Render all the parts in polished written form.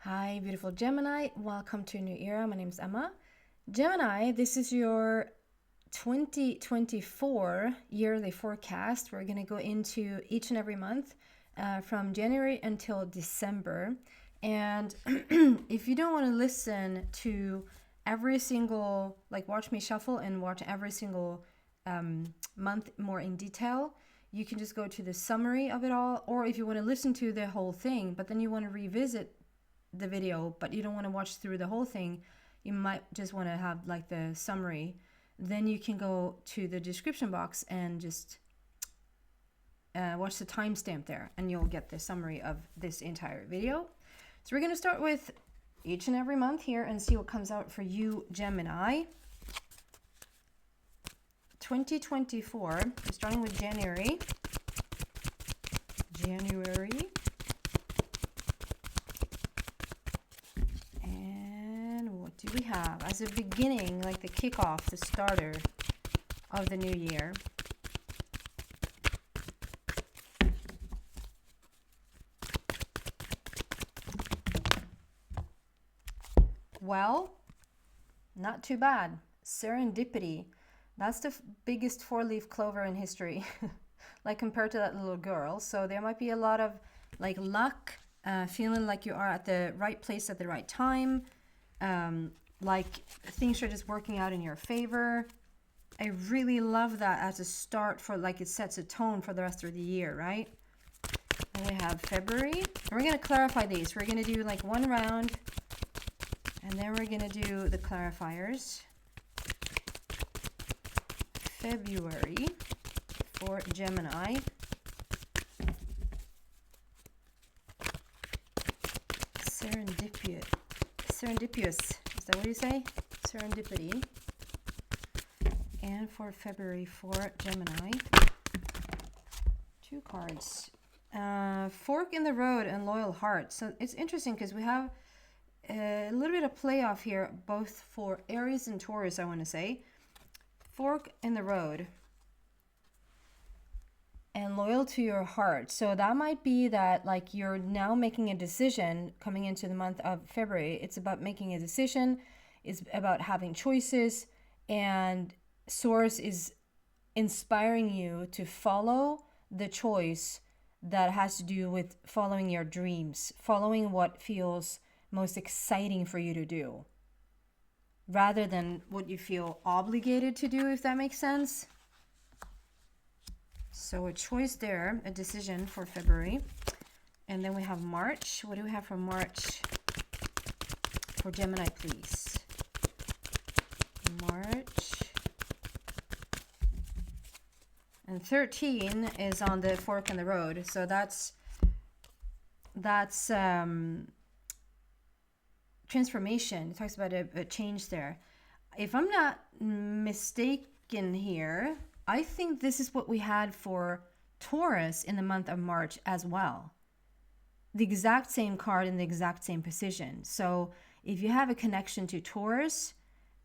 Hi, beautiful Gemini. Welcome to a new era. My name is Emma. Gemini, this is your 2024 yearly forecast. We're going to go into each and every month from January until December. And if you don't want to listen to every single, watch me shuffle and watch every single month more in detail, you can just go to the summary of it all. Or if you want to listen to the whole thing, but then you want to revisit the video, but you don't want to watch through the whole thing, you might just want to have the summary, then you can go to the description box and just watch the timestamp there, and you'll get the summary of this entire video. So we're going to start with each and every month here and see what comes out for you, Gemini. 2024, we're starting with January. What do we have as a beginning, the kickoff, the starter of the new year? Well, not too bad. Serendipity. That's the biggest four-leaf clover in history, compared to that little girl. So there might be a lot of luck, feeling like you are at the right place at the right time. Things are just working out in your favor. I really love that as a start for it sets a tone for the rest of the year, right? And we have February. And we're going to clarify these. We're going to do one round, and then we're going to do the clarifiers. February for Gemini. Serendipitous. Is that what you say? Serendipity. And for February for Gemini, two cards. Fork in the road and loyal heart. So it's interesting because we have a little bit of play off here, both for Aries and Taurus, I want to say. Fork in the road and loyal to your heart. So that might be that you're now making a decision coming into the month of February. It's about making a decision. It's about having choices, and Source is inspiring you to follow the choice that has to do with following your dreams, following what feels most exciting for you to do, rather than what you feel obligated to do, if that makes sense. So a choice there, a decision for February. And then we have March. What do we have for March for Gemini, please? March. And 13 is on the fork in the road. So that's transformation. It talks about a change there. If I'm not mistaken here, I think this is what we had for Taurus in the month of March as well. The exact same card in the exact same position. So if you have a connection to Taurus,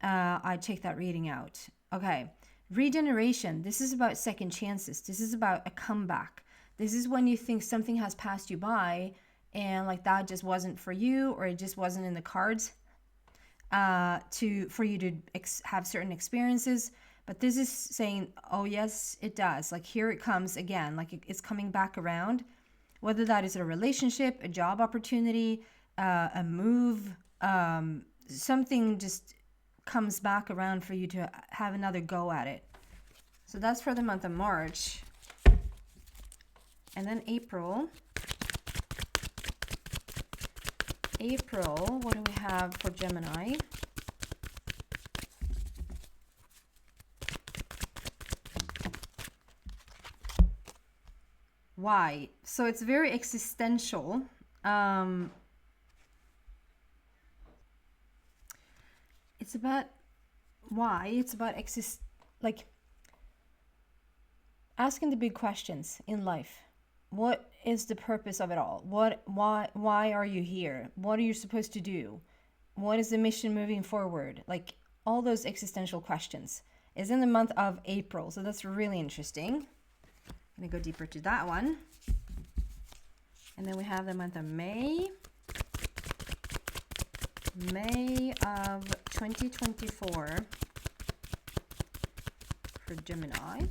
I take that reading out. Okay. Regeneration. This is about second chances. This is about a comeback. This is when you think something has passed you by and that just wasn't for you, or it just wasn't in the cards for you to have certain experiences. But this is saying, oh yes, it does. Here it comes again. It's coming back around. Whether that is a relationship, a job opportunity, a move, something just comes back around for you to have another go at it. So that's for the month of March. And then April. What do we have for Gemini? Why? So it's very existential. It's about why. It's about asking the big questions in life. What is the purpose of it all? Why are you here? What are you supposed to do? What is the mission moving forward? All those existential questions is in the month of April. So that's really interesting. I'm going to go deeper to that one. And then we have the month of May. May of 2024 for Gemini.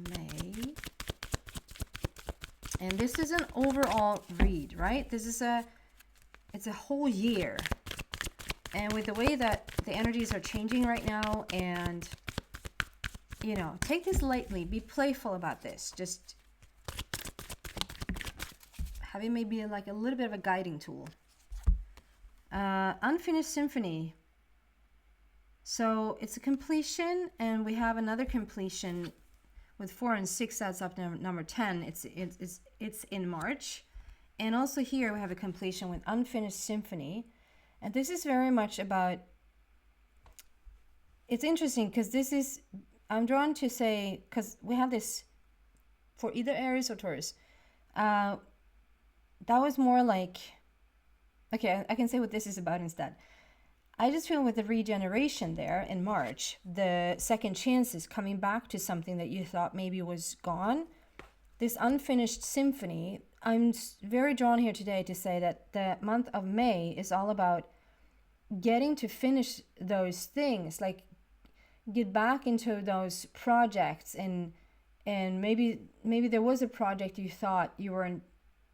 May. And this is an overall read, right? It's a whole year. And with the way that the energies are changing right now, and take this lightly, be playful about this. Just have it maybe like a little bit of a guiding tool. Unfinished symphony. So it's a completion, and we have another completion with 4 and 6. That's up to number 10. It's in March, and also here we have a completion with unfinished symphony, and this is very much about. It's interesting because I'm drawn to say, because we have this for either Aries or Taurus. That was more like, okay, I can say what this is about instead. I just feel with the regeneration there in March, the second chances coming back to something that you thought maybe was gone. This unfinished symphony, I'm very drawn here today to say that the month of May is all about getting to finish those things, like get back into those projects, and maybe there was a project you thought you weren't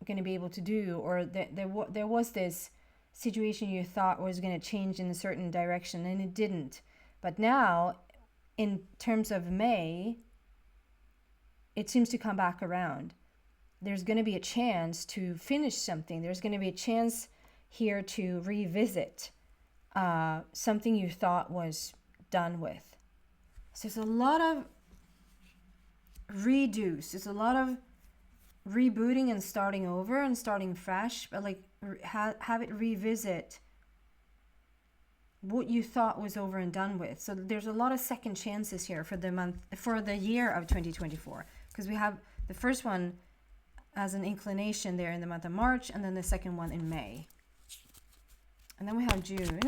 going to be able to do, or there was this situation you thought was going to change in a certain direction and it didn't. But now, in terms of May, it seems to come back around. There's going to be a chance to finish something. There's going to be a chance here to revisit something you thought was done with. So there's a lot of redos. There's a lot of rebooting and starting over and starting fresh, but like have it revisit what you thought was over and done with. So there's a lot of second chances here for the year of 2024, because we have the first one as an inclination there in the month of March, and then the second one in May. And then we have June.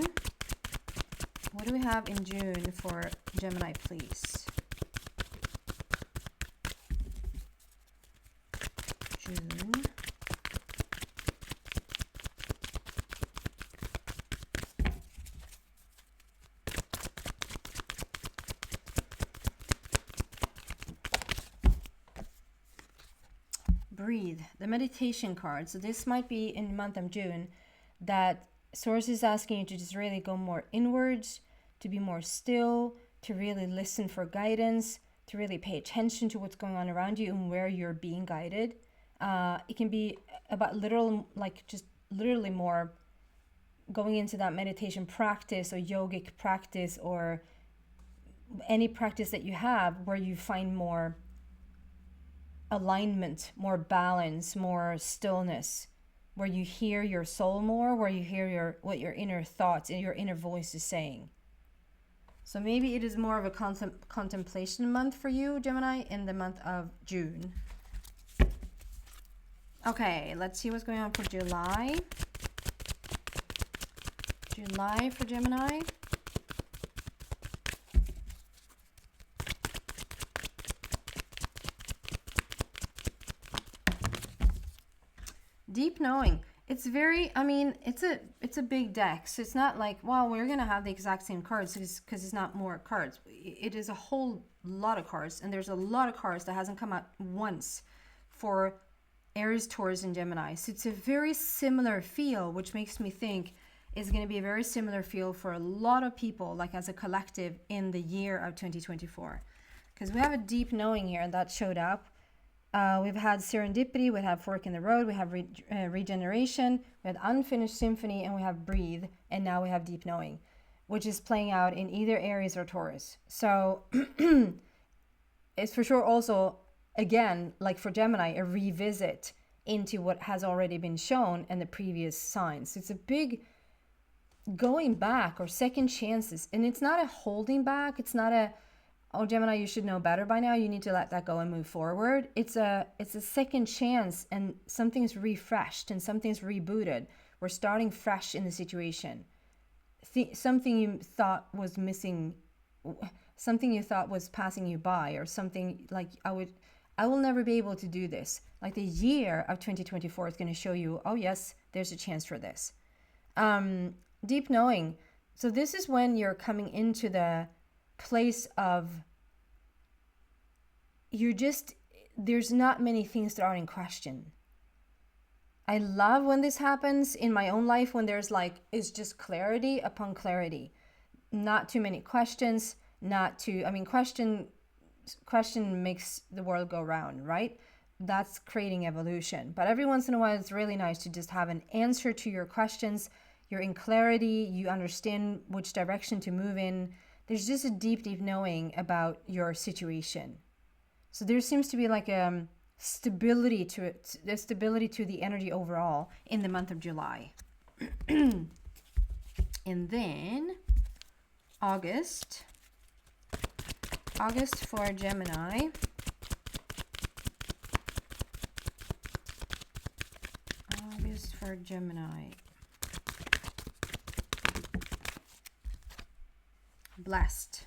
What do we have in June for Gemini, please? June. Breathe, the meditation card. So this might be in the month of June that Source is asking you to just really go more inwards, to be more still, to really listen for guidance, to really pay attention to what's going on around you and where you're being guided. It can be about literally more going into that meditation practice or yogic practice or any practice that you have where you find more alignment, more balance, more stillness, where you hear your soul more, where you hear what your inner thoughts and your inner voice is saying. So maybe it is more of a contemplation month for you, Gemini, in the month of June. Okay, let's see what's going on for July. July for Gemini. Deep knowing. It's very, it's a big deck. So it's not like, well, we're going to have the exact same cards because it's not more cards. It is a whole lot of cards. And there's a lot of cards that hasn't come out once for Aries, Taurus, and Gemini. So it's a very similar feel, which makes me think it's going to be a very similar feel for a lot of people, like as a collective in the year of 2024. Because we have a deep knowing here that showed up. We've had serendipity, we have fork in the road, we have regeneration, we had unfinished symphony, and we have breathe, and now we have deep knowing, which is playing out in either Aries or Taurus. So it's for sure also, again, like for Gemini, a revisit into what has already been shown in the previous signs. It's a big going back or second chances, and it's not a holding back. It's not a, oh, Gemini, you should know better by now, you need to let that go and move forward. It's a second chance, and something's refreshed and something's rebooted. We're starting fresh in the situation. Something you thought was missing, something you thought was passing you by, or something like I I will never be able to do this. Like the year of 2024 is going to show you, oh yes, there's a chance for this. Deep knowing. So this is when you're coming into the place of there's not many things that are in question. I love when this happens in my own life, when there's it's just clarity upon clarity. Not too many questions, question makes the world go round, right? That's creating evolution. But every once in a while, it's really nice to just have an answer to your questions. You're in clarity, you understand which direction to move in. There's just a deep knowing about your situation. So there seems to be stability to it, the stability to the energy overall in the month of July. And then August for Gemini. August for Gemini. Blessed.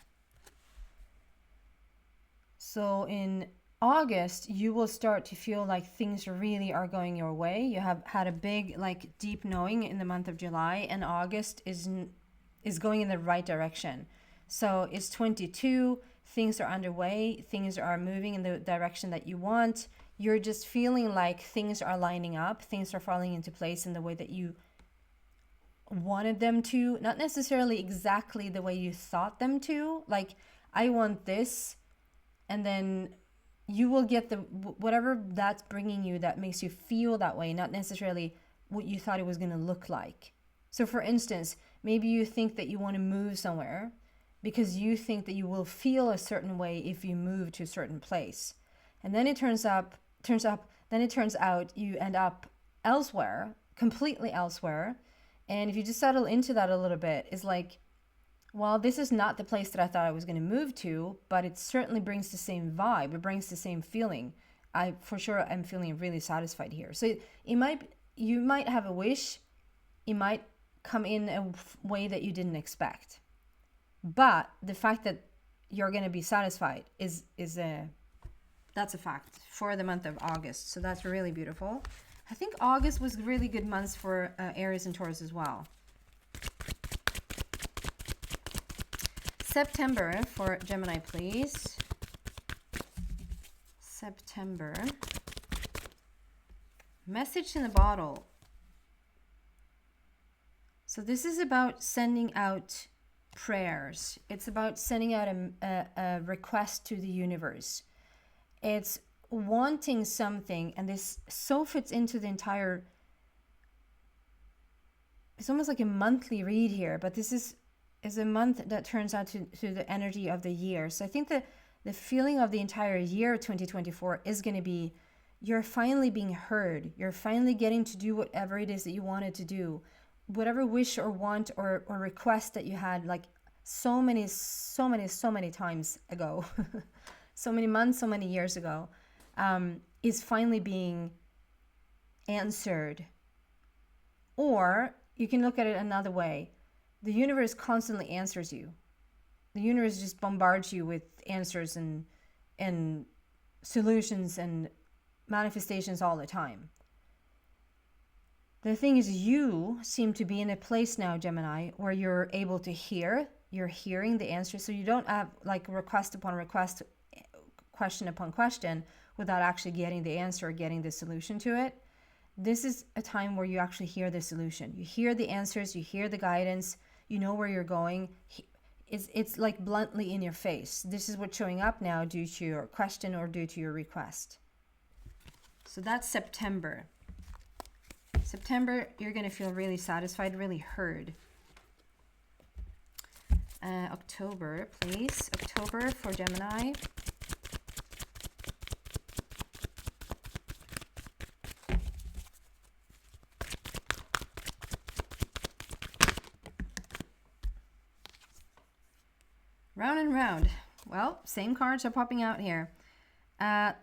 So in August, you will start to feel like things really are going your way. You have had a big, deep knowing in the month of July, and August is going in the right direction. So it's 22, things are underway, things are moving in the direction that you want. You're just feeling like things are lining up, things are falling into place in the way that you wanted them to, not necessarily exactly the way you thought them to. Like, I want this, and then you will get whatever that's bringing you that makes you feel that way, not necessarily what you thought it was going to look like. So for instance, maybe you think that you want to move somewhere because you think that you will feel a certain way if you move to a certain place. And then it turns out you end up elsewhere, completely elsewhere. And if you just settle into that a little bit, it's like, well, this is not the place that I thought I was going to move to, but it certainly brings the same vibe. It brings the same feeling. For sure, I'm feeling really satisfied here. So you might have a wish. It might come in a way that you didn't expect. But the fact that you're going to be satisfied that's a fact for the month of August. So that's really beautiful. I think August was really good months for Aries and Taurus as well. September for Gemini, please. September. Message in a bottle. So this is about sending out prayers. It's about sending out a request to the universe. It's wanting something, and this so fits into the entire, it's almost like a monthly read here, but this is a month that turns out to the energy of the year. So I think that the feeling of the entire year 2024 is going to be, you're finally being heard. You're finally getting to do whatever it is that you wanted to do. Whatever wish or want or request that you had so many times ago, so many months, so many years ago, is finally being answered. Or you can look at it another way. The universe constantly answers you. The universe just bombards you with answers and solutions and manifestations all the time. The thing is, you seem to be in a place now, Gemini, where you're able to hear. You're hearing the answer, so you don't have request upon request, question upon question, without actually getting the answer or getting the solution to it. This is a time where you actually hear the solution. You hear the answers, you hear the guidance, you know where you're going. It's like bluntly in your face. This is what's showing up now due to your question or due to your request. So that's September. September, you're going to feel really satisfied, really heard. October, please. October for Gemini. Round and round. Well, same cards are popping out here.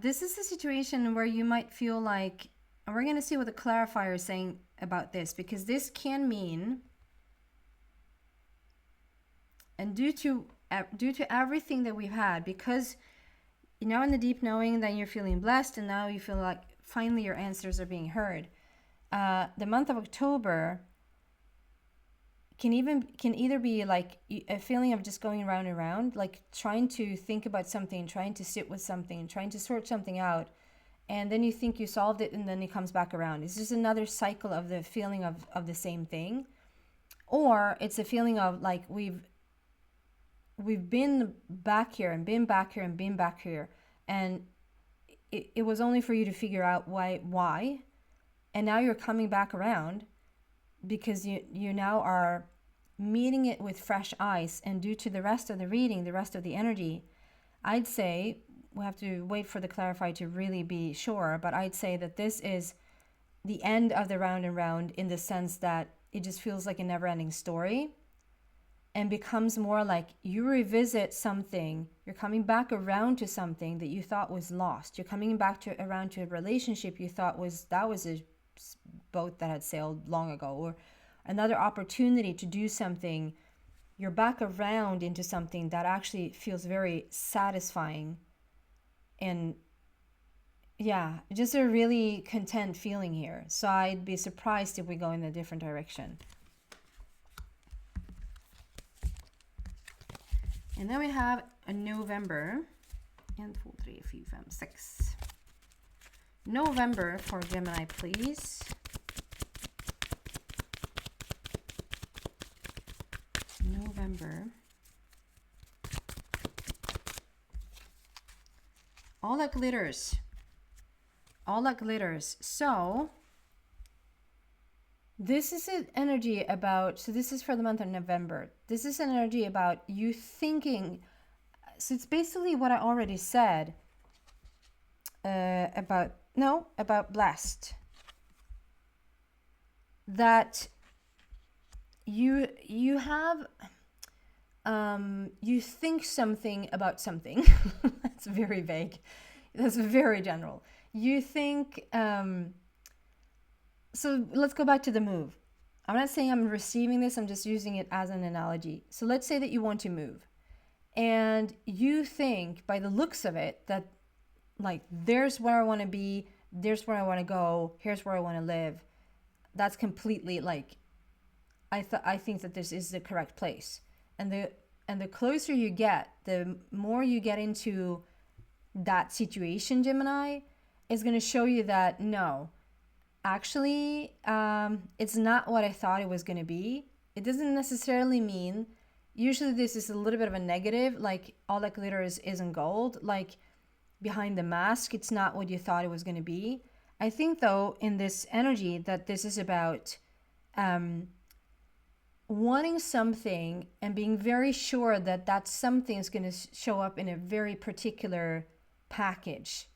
This is a situation where you might feel like, and we're going to see what the clarifier is saying about this, because this can mean, and due to everything that we've had, because now in the deep knowing, then you're feeling blessed, and now you feel like finally your answers are being heard. The month of October can either be like a feeling of just going around and around, like trying to think about something, trying to sit with something, trying to sort something out, and then you think you solved it, and then it comes back around. It's just another cycle of the feeling of the same thing. Or it's a feeling of like we've been back here and been back here and been back here, and it was only for you to figure out why, and now you're coming back around because you now are meeting it with fresh eyes. And due to the rest of the reading, the rest of the energy, I'd say, we'll have to wait for the clarify to really be sure, but I'd say that this is the end of the round and round, in the sense that it just feels like a never-ending story, and becomes more like you revisit something, you're coming back around to something that you thought was lost. You're coming back around to a relationship you thought was a boat that had sailed long ago, or another opportunity to do something. You're back around into something that actually feels very satisfying, and yeah, just a really content feeling here. So I'd be surprised if we go in a different direction. And then we have a November. 1, 2, 3, 4, 5, 6. November for Gemini, please. November. All that glitters. All that glitters. So this is an energy about, so this is for the month of November. This is an energy about you thinking, so it's basically what I already said about blessed. That you have, you think something about something. That's very vague. That's very general. You think, so let's go back to the move. I'm not saying I'm receiving this, I'm just using it as an analogy. So let's say that you want to move, and you think, by the looks of it, that like, there's where I want to be, there's where I want to go, here's where I want to live. That's completely like, I think that this is the correct place. And the closer you get, the more you get into that situation, Gemini, is going to show you that no, actually, it's not what I thought it was going to be. It doesn't necessarily mean, usually this is a little bit of a negative, like all that glitters isn't gold, like behind the mask, it's not what you thought it was going to be. I think though, in this energy, that this is about wanting something and being very sure that that something is going to show up in a very particular package.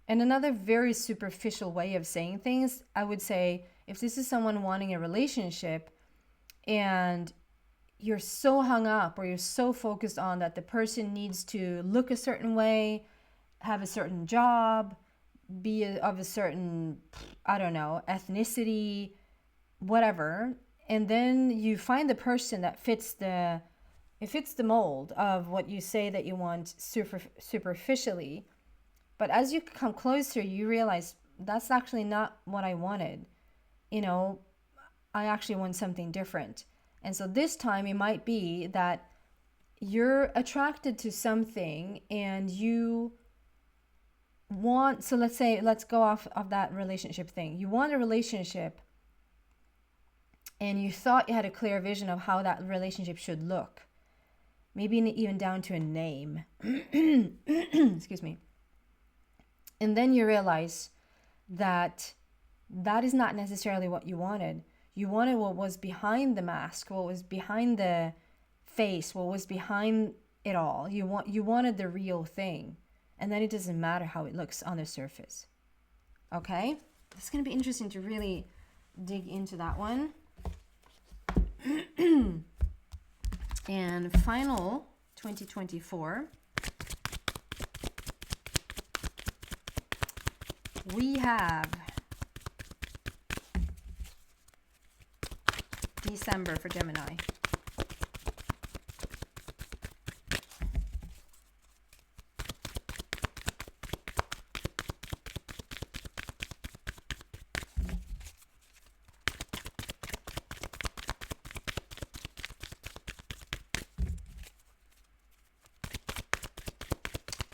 And another very superficial way of saying things, I would say, if this is someone wanting a relationship and you're so hung up or you're so focused on that the person needs to look a certain way, have a certain job, be of a certain, I don't know, ethnicity, whatever, and then you find the person that fits the mold of what you say that you want superficially. But as you come closer, you realize that's actually not what I wanted. You know, I actually want something different. And so this time it might be that you're attracted to something and you want, so let's go off of that relationship thing. You want a relationship and you thought you had a clear vision of how that relationship should look. Maybe even down to a name. Excuse me. And then you realize that that is not necessarily what you wanted. You wanted what was behind the mask, what was behind the face, what was behind it all. You wanted the real thing. And then it doesn't matter how it looks on the surface. Okay? It's going to be interesting to really dig into that one. And final 2024. We have December for Gemini.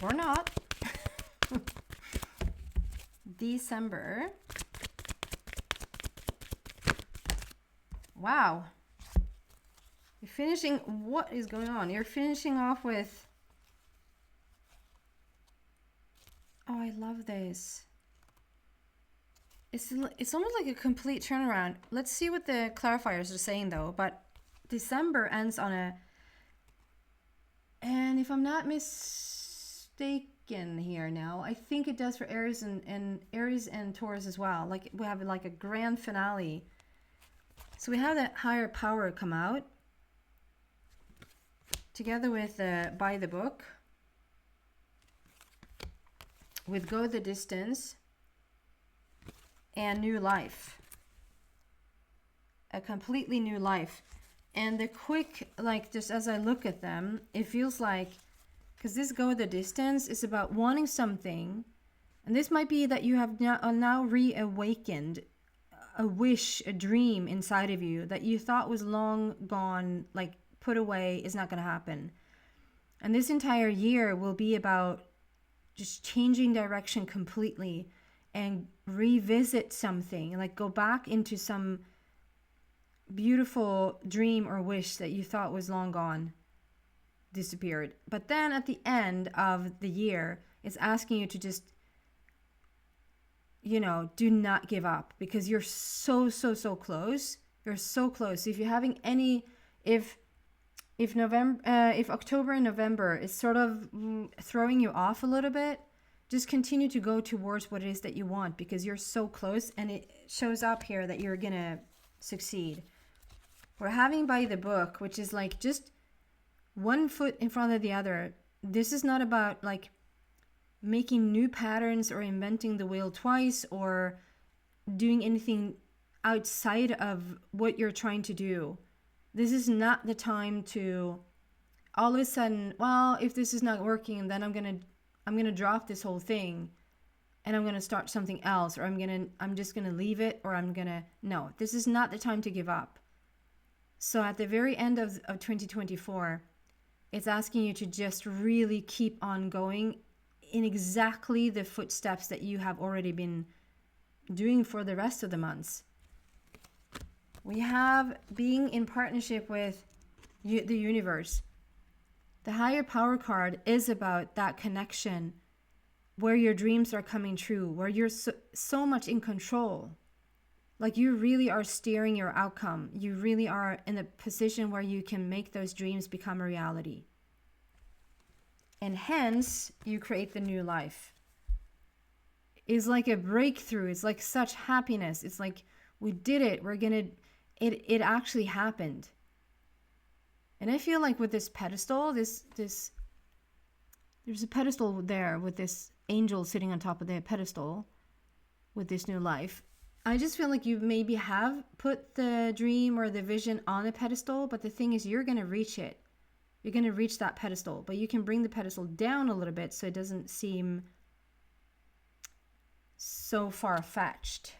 or not. December. Wow. You're finishing, what is going on? You're finishing off with, oh, I love this. It's almost like a complete turnaround. Let's see what the clarifiers are saying though. But December ends on a, and if I'm not mistaken here now, I think it does for Aries and Aries and Taurus as well. Like we have like a grand finale. So we have that higher power come out together with By the Book, with Go the Distance, and New Life. A completely new life. And the quick, like just as I look at them, it feels like, because this Go the Distance is about wanting something, and this might be that you have now reawakened a wish, a dream inside of you that you thought was long gone, like put away, is not going to happen. And this entire year will be about just changing direction completely and revisit something, like go back into some beautiful dream or wish that you thought was long gone, disappeared. But then at the end of the year, it's asking you to just, you know, do not give up, because you're so close. You're so close. If you're having any, if October and November is sort of throwing you off a little bit, just continue to go towards what it is that you want, because you're so close, and it shows up here that you're gonna succeed. We're having By the Book, which is like just one foot in front of the other. This is not about like making new patterns or inventing the wheel twice or doing anything outside of what you're trying to do. This is not the time to all of a sudden, well, if this is not working, then I'm gonna drop this whole thing and I'm gonna start something else, or I'm just gonna leave it, or no, this is not the time to give up. So at the very end of 2024, it's asking you to just really keep on going in exactly the footsteps that you have already been doing for the rest of the months. We have being in partnership with the universe. The higher power card is about that connection where your dreams are coming true, where you're so much in control. Like you really are steering your outcome. You really are in a position where you can make those dreams become a reality. And hence, you create the new life. It's like a breakthrough. It's like such happiness. It's like, we did it. It actually happened. And I feel like with this pedestal, there's a pedestal there with this angel sitting on top of the pedestal with this new life. I just feel like you maybe have put the dream or the vision on a pedestal, but the thing is, you're going to reach it. You're going to reach that pedestal, but you can bring the pedestal down a little bit so it doesn't seem so far-fetched.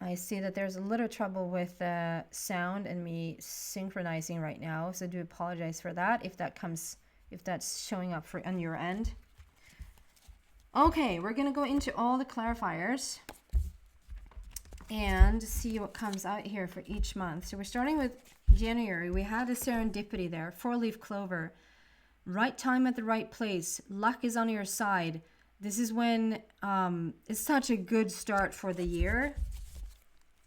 I see that there's a little trouble with the sound and me synchronizing right now, so I do apologize for that if that's showing up on your end. Okay, we're going to go into all the clarifiers and see what comes out here for each month. So we're starting with January. We had a serendipity there, 4-leaf clover, right time at the right place, luck is on your side. This is when it's such a good start for the year.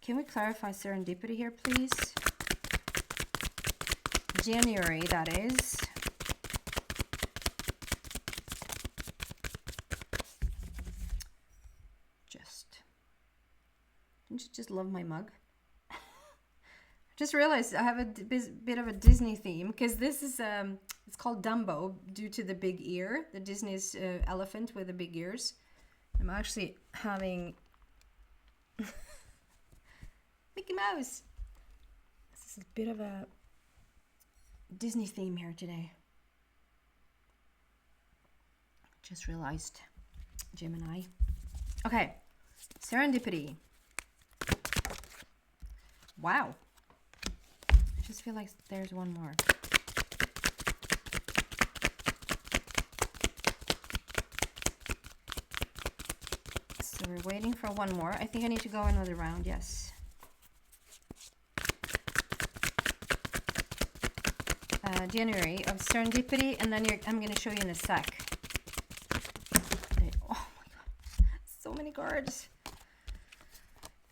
Can we clarify serendipity here, please? January, that is. Don't you just love my mug? Just realized I have a bit of a Disney theme, because this is it's called Dumbo due to the big ear, the Disney's elephant with the big ears. I'm actually having Mickey Mouse. This is a bit of a Disney theme here today. Just realized, Gemini. Okay, serendipity. Wow. I just feel like there's one more. we're waiting for one more. I think I need to go another round. Yes. January of serendipity, and then I'm going to show you in a sec. Oh my god, so many cards.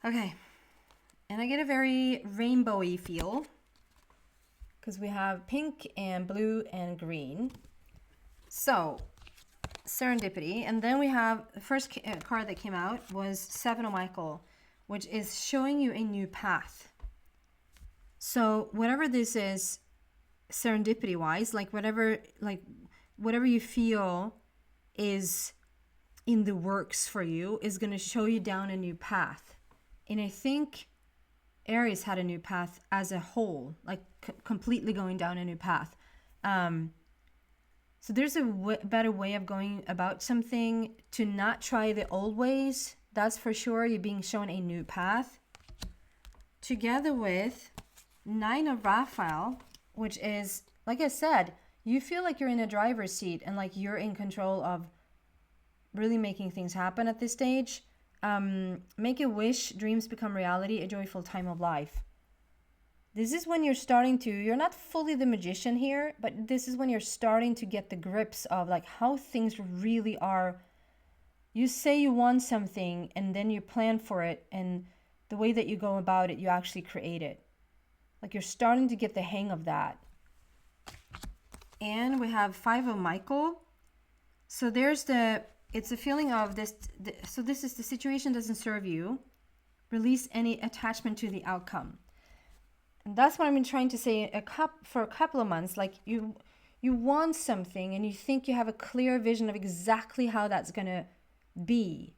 Okay, and I get a very rainbowy feel because we have pink and blue and green. So serendipity, and then we have the first card that came out was Seven of Michael, which is showing you a new path. So whatever this is, serendipity wise, like whatever you feel is in the works for you is going to show you down a new path. And I think Aries had a new path as a whole, like completely going down a new path. So there's a better way of going about something, to not try the old ways. That's for sure. You're being shown a new path. Together with Nine of Raphael, which is, like I said, you feel like you're in a driver's seat and like you're in control of really making things happen at this stage. Make a wish, dreams become reality, a joyful time of life. This is when you're not fully the magician here, but this is when you're starting to get the grips of like how things really are. You say you want something and then you plan for it, and the way that you go about it, you actually create it. Like you're starting to get the hang of that. And we have Five of Michael. So it's a feeling of this. So this is the situation doesn't serve you. Release any attachment to the outcome. And that's what I've been trying to say for a couple of months. Like you want something and you think you have a clear vision of exactly how that's going to be.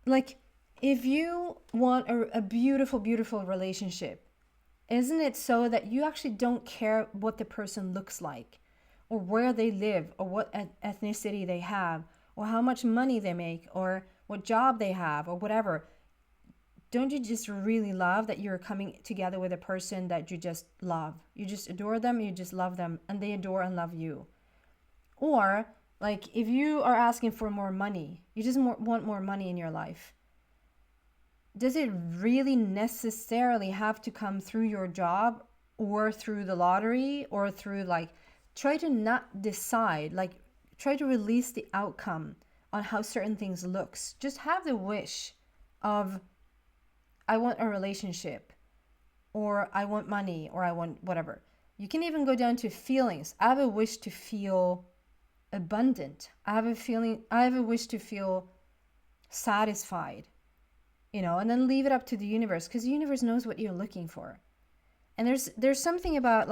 Like if you want a beautiful, beautiful relationship, isn't it so that you actually don't care what the person looks like, or where they live, or what ethnicity they have, or how much money they make, or what job they have, or whatever? Don't you just really love that you're coming together with a person that you just love? You just adore them, you just love them, and they adore and love you. Or like if you are asking for more money, you just want more money in your life. Does it really necessarily have to come through your job or through the lottery or through try to not decide, try to release the outcome on how certain things looks. Just have the wish of, I want a relationship, or I want money, or I want whatever. You can even go down to feelings. I have a wish to feel abundant. I have a wish to feel satisfied. And then leave it up to the universe, because the universe knows what you're looking for. And there's something about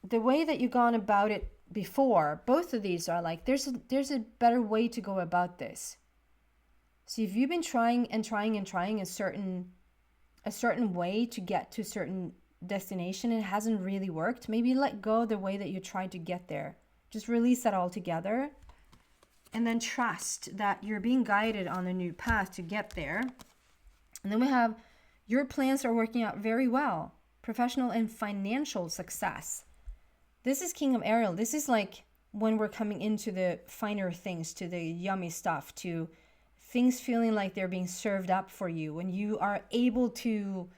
the way that you've gone about it before. Both of these are there's a better way to go about this. So if you've been trying a certain way to get to a certain destination and it hasn't really worked, maybe let go of the way that you tried to get there. Just release that all together. And then trust that you're being guided on a new path to get there. And then we have, your plans are working out very well. Professional and financial success. This is King of Ariel. This is when we're coming into the finer things, to the yummy stuff, to things feeling like they're being served up for you. When you are able to,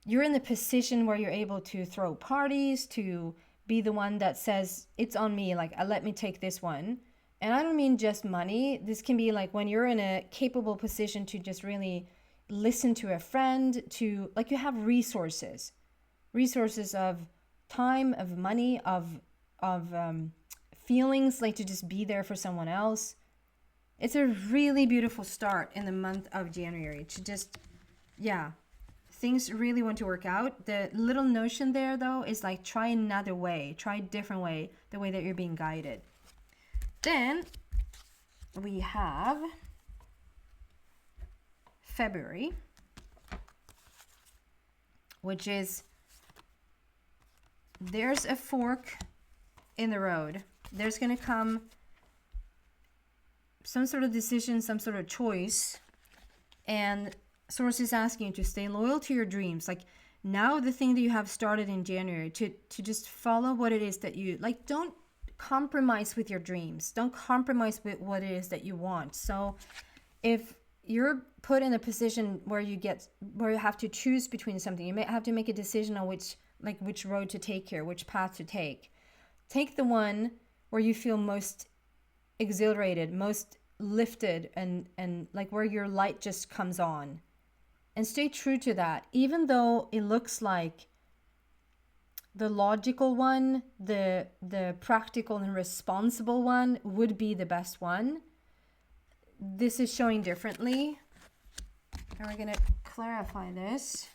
you're in the position where you're able to throw parties, to be the one that says, it's on me, let me take this one. And I don't mean just money. This can be when you're in a capable position to just really listen to a friend, to you have resources of time, of money, of feelings, to just be there for someone else. It's a really beautiful start in the month of January to just, things really want to work out. The little notion there though is try another way, try a different way, the way that you're being guided. Then we have February, which is, there's a fork in the road. There's going to come some sort of decision, some sort of choice, and Source is asking you to stay loyal to your dreams. Now the thing that you have started in January, to just follow what it is that you don't compromise with your dreams. Don't compromise with what it is that you want. So if you're put in a position where you have to choose between something, you may have to make a decision on which road to take here, which path to take. Take the one where you feel most exhilarated, most lifted, and like where your light just comes on. And stay true to that, even though it looks like the logical one, the practical and responsible one would be the best one. This is showing differently. And we're going to clarify this.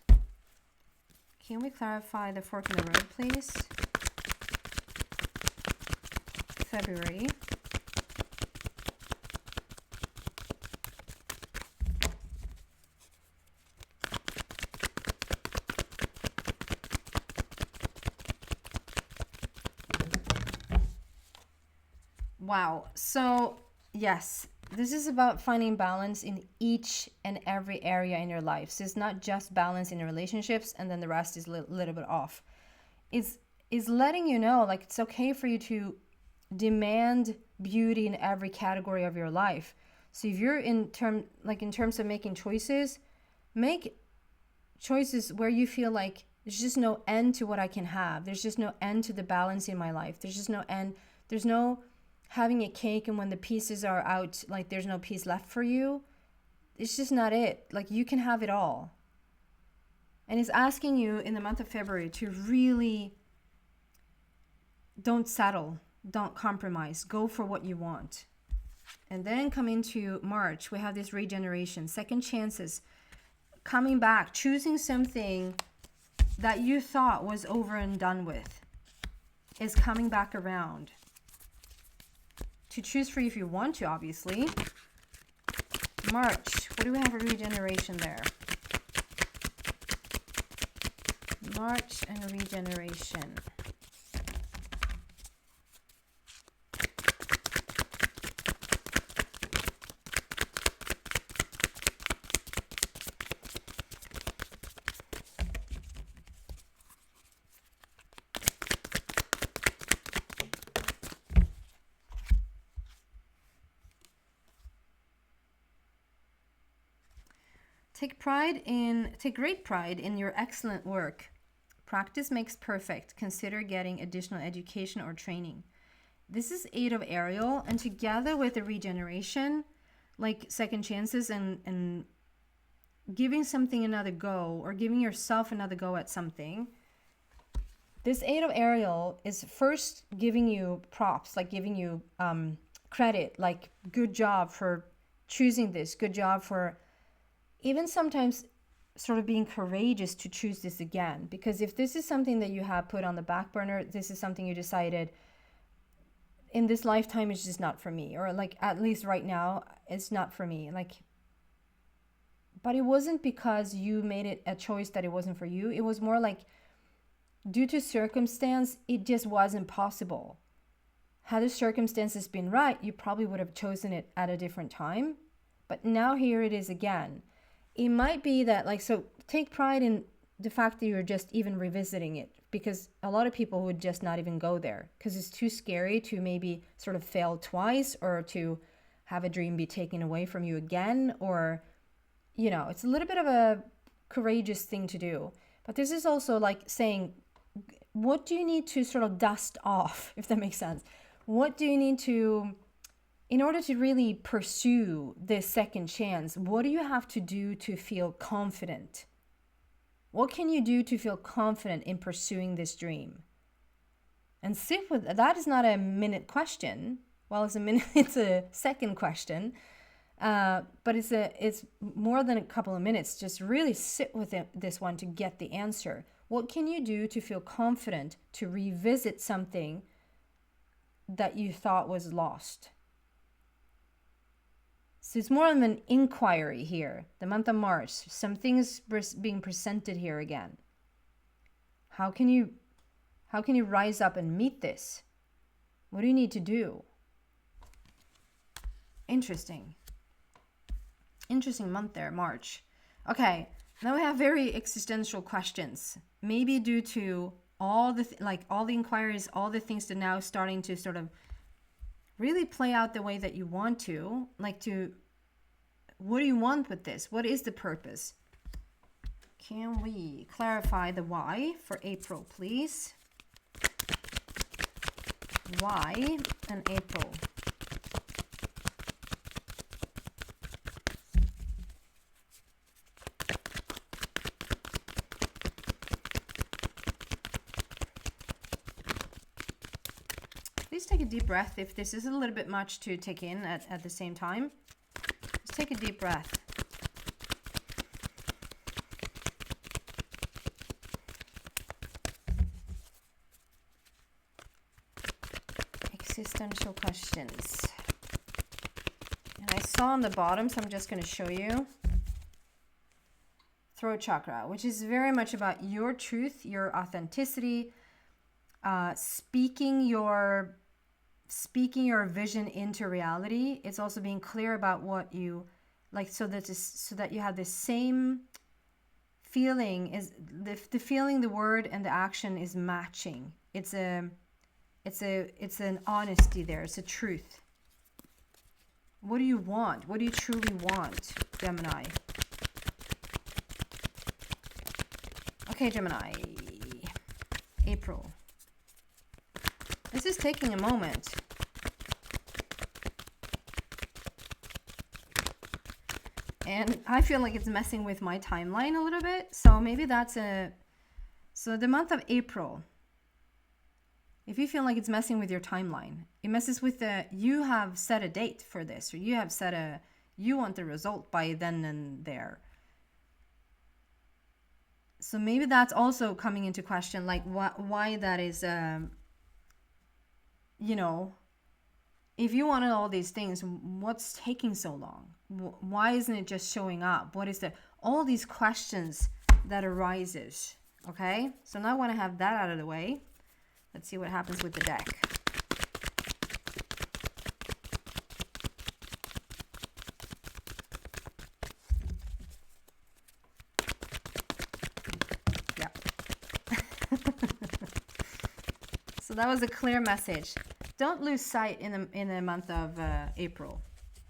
Can we clarify the fork in the road, please? February. Wow. So, yes, this is about finding balance in each and every area in your life. So it's not just balance in your relationships and then the rest is a little bit off. It's letting you know, like, it's okay for you to demand beauty in every category of your life. So if you're in terms of making choices, make choices where you feel like there's just no end to what I can have. There's just no end to the balance in my life. There's just no end. There's no having a cake and when the pieces are out, like there's no piece left for you. It's just not it. Like you can have it all. And it's asking you in the month of February to really don't settle, don't compromise, go for what you want. And then come into March, we have this regeneration, second chances, coming back, choosing something that you thought was over and done with is coming back around. To choose for you if you want to, obviously. March, what do we have a regeneration there? March and regeneration. Take great pride in your excellent work. Practice makes perfect. Consider getting additional education or training. This is 8 of Ariel, and together with the regeneration, like second chances and giving something another go or giving yourself another go at something. This 8 of Ariel is first giving you props, like giving you credit, like good job for choosing this, good job for even sometimes sort of being courageous to choose this again. Because if this is something that you have put on the back burner, this is something you decided in this lifetime is just not for me, or like at least right now it's not for me. Like, but it wasn't because you made it a choice that it wasn't for you. It was more like due to circumstance, it just wasn't possible. Had the circumstances been right, you probably would have chosen it at a different time. But now here it is again. It might be that, like, so take pride in the fact that you're just even revisiting it, because a lot of people would just not even go there because it's too scary to maybe sort of fail twice or to have a dream be taken away from you again, or, you know, it's a little bit of a courageous thing to do. But this is also like saying, what do you need to sort of dust off, if that makes sense? What do you need to, in order to really pursue this second chance, what do you have to do to feel confident? What can you do to feel confident in pursuing this dream? And sit with that. Is not a minute question. Well, it's a second question, but it's more than a couple of minutes. Just really sit with this one to get the answer. What can you do to feel confident to revisit something that you thought was lost? So it's more of an inquiry here. The month of March, something is being presented here again. How can you rise up and meet this? What do you need to do? Interesting month there, March. Okay, now we have very existential questions. Maybe due to all the all the inquiries, all the things that now starting to sort of really play out the way that you want to, what do you want with this? What is the purpose? Can we clarify the why for April, please? Why and April? Please take a deep breath if this is a little bit much to take in at the same time. Just take a deep breath. Existential questions. And I saw on the bottom, so I'm just going to show you. Throat chakra, which is very much about your truth, your authenticity, speaking your vision into reality. It's also being clear about what you like, so that you have the same feeling, is the feeling, the word and the action is matching. It's an honesty there. It's a truth. What do you want? What do you truly want, Gemini? Okay, Gemini. April. This is taking a moment. And I feel like it's messing with my timeline a little bit. So maybe so the month of April, if you feel like it's messing with your timeline, it messes with you have set a date for this, or you have set you want the result by then and there. So maybe that's also coming into question, like why that is, if you wanted all these things, what's taking so long? Why isn't it just showing up? What is all these questions that arises? Okay, so now I want to have that out of the way. Let's see what happens with the deck. Yeah. So that was a clear message. Don't lose sight in the month of April.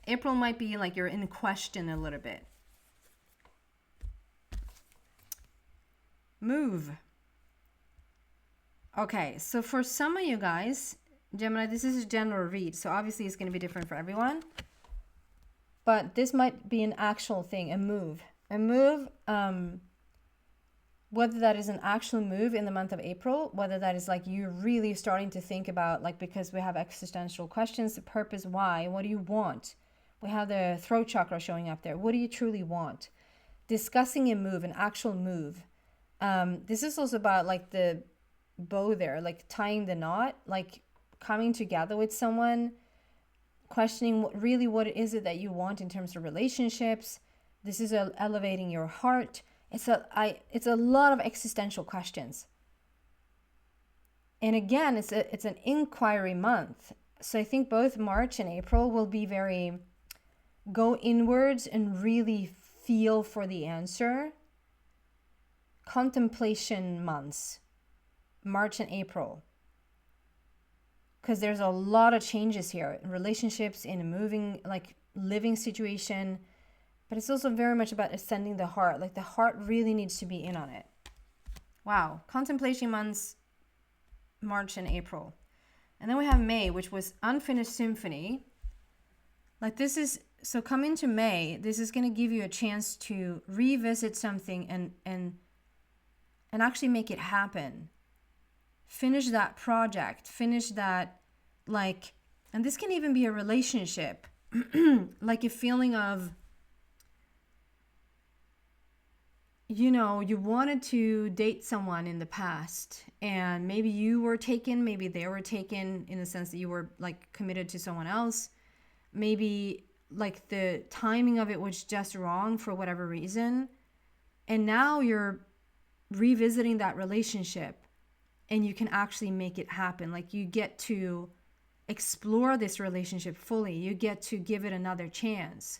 April might be like you're in question a little bit. Move. Okay, so for some of you guys, Gemini, this is a general read, so obviously it's going to be different for everyone. But this might be an actual thing, a move. A move, whether that is an actual move in the month of April, whether that is like you really starting to think about, like, because we have existential questions, the purpose, why, what do you want? We have the throat chakra showing up there. What do you truly want? Discussing a move, an actual move. This is also about like the bow there, like tying the knot, like coming together with someone, questioning what is it that you want in terms of relationships. This is elevating your heart. It's a lot of existential questions. And again, it's an inquiry month. So I think both March and April will be very go inwards and really feel for the answer. Contemplation months, March and April. Because there's a lot of changes here in relationships, in a moving, like living situation. But it's also very much about ascending the heart. Like the heart really needs to be in on it. Wow. Contemplation months, March and April. And then we have May, which was Unfinished Symphony. Like this is, so come into May, this is going to give you a chance to revisit something and actually make it happen. Finish that project, finish that, like, and this can even be a relationship, like a feeling of, you wanted to date someone in the past and maybe you were taken, maybe they were taken in the sense that you were like committed to someone else. Maybe like the timing of it was just wrong for whatever reason. And now you're revisiting that relationship and you can actually make it happen. Like you get to explore this relationship fully. You get to give it another chance.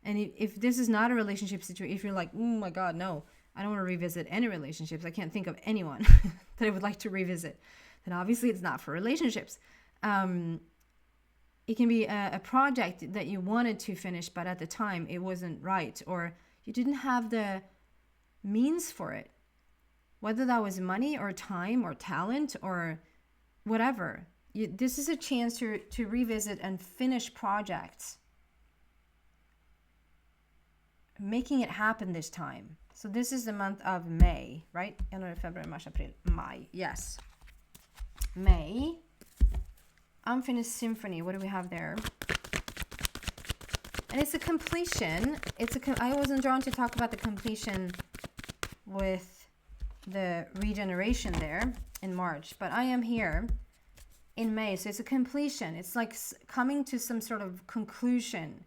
And if this is not a relationship situation, if you're like, oh my God, no, I don't want to revisit any relationships. I can't think of anyone that I would like to revisit. Then obviously it's not for relationships. It can be a project that you wanted to finish, but at the time it wasn't right, or you didn't have the means for it. Whether that was money or time or talent or whatever. This is a chance to revisit and finish projects. Making it happen this time. So this is the month of May, right? January, February, March, April, May. Yes. May. Unfinished Symphony. What do we have there? And it's a completion. I wasn't drawn to talk about the completion with the regeneration there in March, but I am here in May. So it's a completion. It's like coming to some sort of conclusion.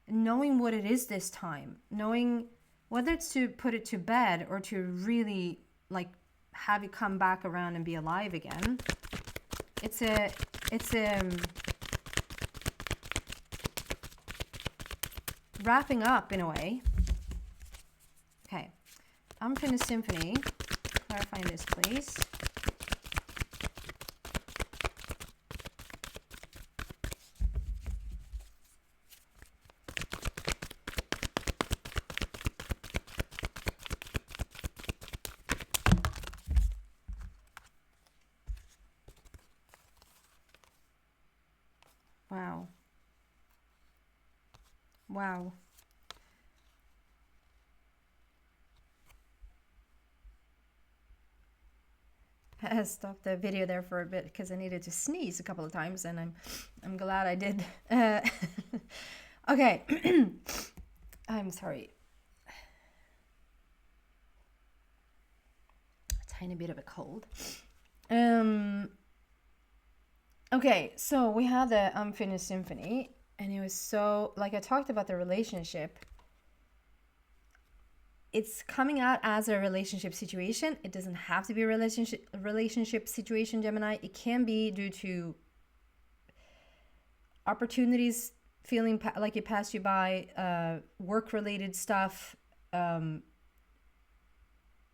Knowing what it is this time. Knowing whether it's to put it to bed or to really like have it come back around and be alive again. It's a wrapping up in a way. Okay. Unfinished Symphony. Clarifying this, please. Wow. Wow. I stopped the video there for a bit because I needed to sneeze a couple of times, and I'm glad I did. Okay. I'm sorry. A tiny bit of a cold. Okay, so we had the Unfinished Symphony, and it was so, like I talked about the relationship. It's coming out as a relationship situation. It doesn't have to be a relationship situation, Gemini. It can be due to opportunities, feeling like it passed you by, work-related stuff,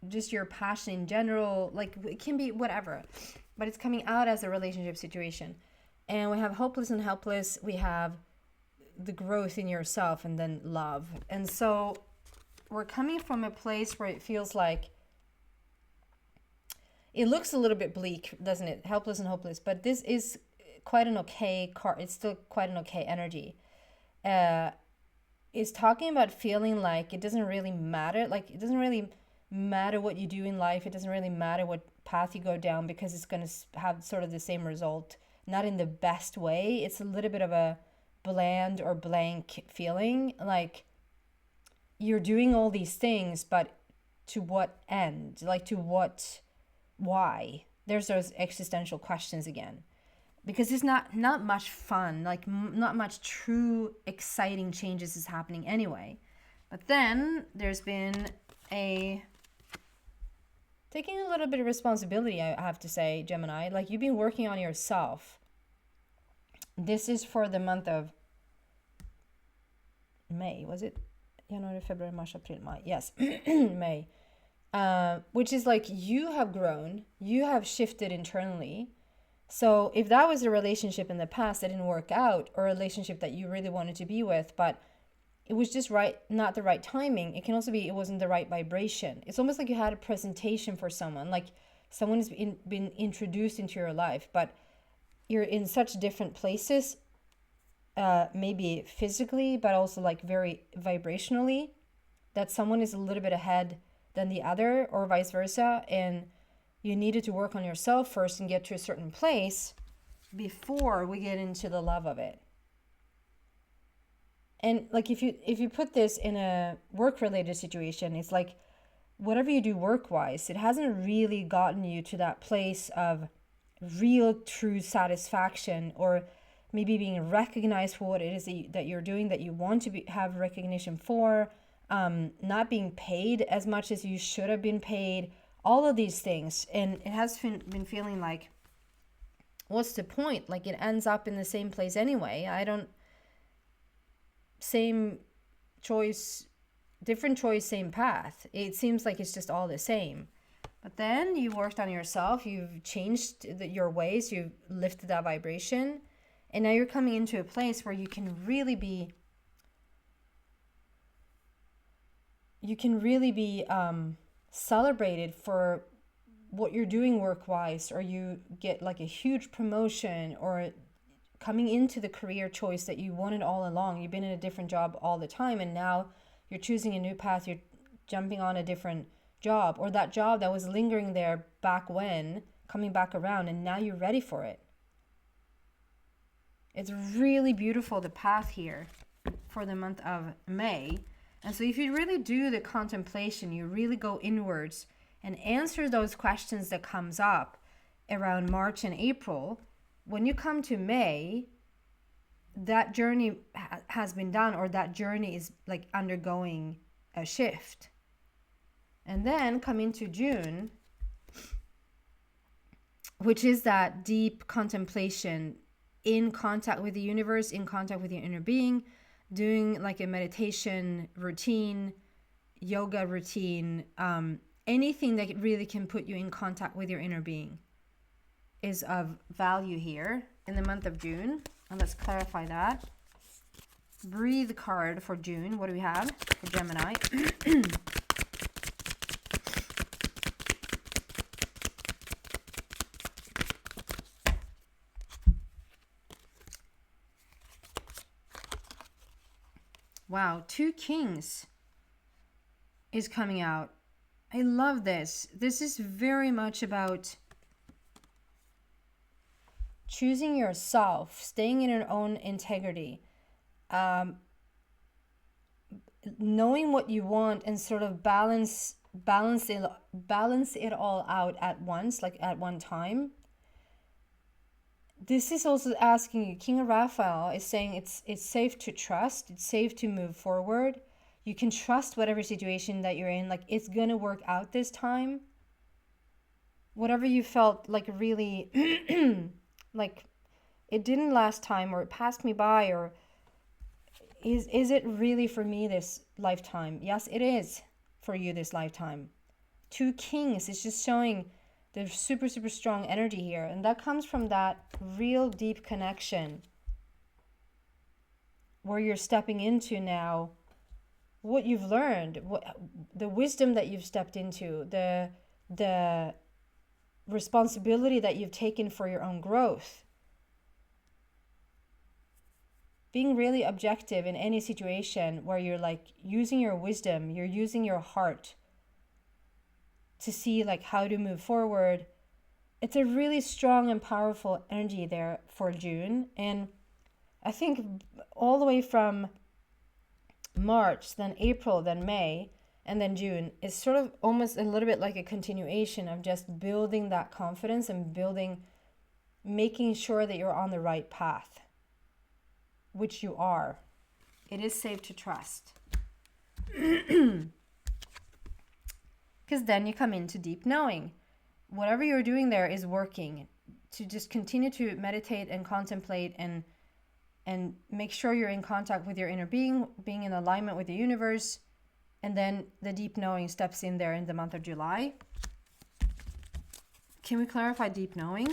just your passion in general. Like, it can be whatever. But it's coming out as a relationship situation. And we have hopeless and helpless. We have the growth in yourself, and then love. And so we're coming from a place where it feels like it looks a little bit bleak, doesn't it? Helpless and hopeless. But this is quite an okay card. It's still quite an okay energy. It's talking about feeling like it doesn't really matter. Like, it doesn't really matter what you do in life. It doesn't really matter what path you go down, because it's going to have sort of the same result. Not in the best way. It's a little bit of a bland or blank feeling. Like, you're doing all these things, but to what end? Like, to what, why? There's those existential questions again. Because it's not much fun, like not much true exciting changes is happening anyway. But then there's been taking a little bit of responsibility, I have to say, Gemini. Like, you've been working on yourself. This is for the month of May, was it? January, February, March, April, May. Yes, May. Which is like, you have grown, you have shifted internally. So if that was a relationship in the past that didn't work out, or a relationship that you really wanted to be with, but it was just not the right timing. It can also be it wasn't the right vibration. It's almost like you had a presentation for someone, like someone has been introduced into your life, but you're in such different places, maybe physically, but also like very vibrationally, that someone is a little bit ahead than the other, or vice versa, and you needed to work on yourself first and get to a certain place before we get into the love of it. And like, if you put this in a work-related situation, it's like, whatever you do work-wise, it hasn't really gotten you to that place of real, true satisfaction, or maybe being recognized for what it is that you're doing, that you want to have recognition for, not being paid as much as you should have been paid, all of these things. And it has been feeling like, what's the point? Like, it ends up in the same place anyway. Same choice, different choice, same path. It seems like it's just all the same. But then you worked on yourself, you've changed your ways, you've lifted that vibration, and now you're coming into a place where you can really be celebrated for what you're doing work-wise, or you get like a huge promotion, or coming into the career choice that you wanted all along. You've been in a different job all the time, and now you're choosing a new path. You're jumping on a different job, or that job that was lingering there back when, coming back around, and now you're ready for it. It's really beautiful, the path here for the month of May. And so if you really do the contemplation, you really go inwards and answer those questions that comes up around March and April, when you come to May, that journey has been done, or that journey is like undergoing a shift. And then come into June, which is that deep contemplation, in contact with the universe, in contact with your inner being, doing like a meditation routine, yoga routine, anything that really can put you in contact with your inner being is of value here in the month of June. And let's clarify that. Breathe card for June. What do we have for Gemini? Wow, 2 Kings is coming out. I love this. This is very much about choosing yourself, staying in your own integrity, knowing what you want, and sort of balance it all out at once, like at one time. This is also asking you, King of Raphael is saying it's safe to trust, it's safe to move forward. You can trust whatever situation that you're in, like it's gonna work out this time. Whatever you felt like really like it didn't last time, or it passed me by, or is it really for me this lifetime? Yes, it is for you this lifetime. 2 Kings is just showing there's super, super strong energy here. And that comes from that real deep connection where you're stepping into now what you've learned, the wisdom that you've stepped into, the responsibility that you've taken for your own growth. Being really objective in any situation where you're like using your wisdom, you're using your heart to see like how to move forward. It's a really strong and powerful energy there for June. And I think all the way from March, then April, then May, and then June is sort of almost a little bit like a continuation of just building that confidence and making sure that you're on the right path, which you are. It is safe to trust. Because then you come into deep knowing. Whatever you're doing there is working. To just continue to meditate and contemplate and make sure you're in contact with your inner being, being in alignment with the universe. And then the deep knowing steps in there in the month of July. Can we clarify deep knowing?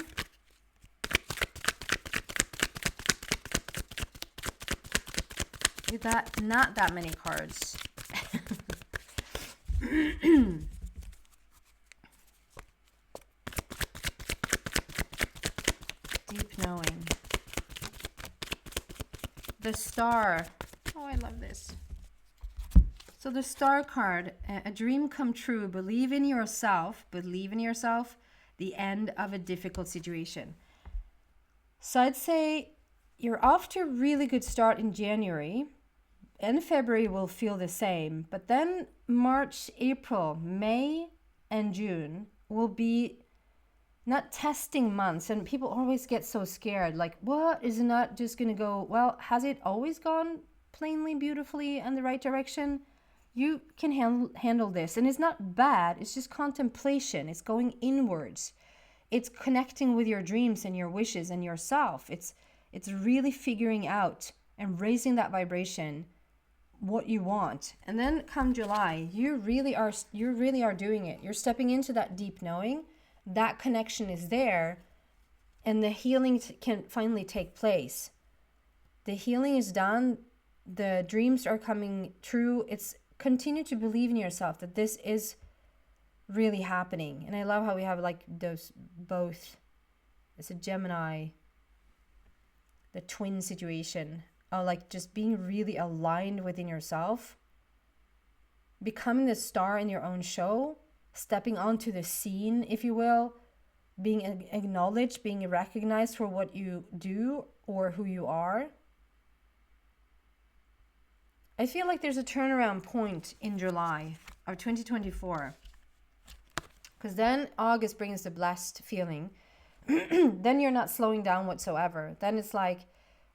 With that, not that many cards. Deep knowing. The star. Oh, I love this. So the star card, a dream come true, believe in yourself, the end of a difficult situation. So I'd say you're off to a really good start in January, and February will feel the same, but then March, April, May, and June will be not testing months, and people always get so scared, like, what, is it not just gonna go, well, has it always gone plainly, beautifully in the right direction? You can handle this, and it's not bad, it's just contemplation, it's going inwards, it's connecting with your dreams and your wishes and yourself, it's really figuring out and raising that vibration what you want. And then come July, you really are doing it. You're stepping into that deep knowing. That connection is there, and the healing can finally take place. The healing is done. The dreams are coming true. It's continue to believe in yourself that this is really happening. And I love how we have like those both. It's a Gemini, the twin situation. Like just being really aligned within yourself, becoming the star in your own show, stepping onto the scene, if you will, being acknowledged, being recognized for what you do or who you are. I feel like there's a turnaround point in July of 2024, because then August brings the blessed feeling. Then you're not slowing down whatsoever. Then it's like,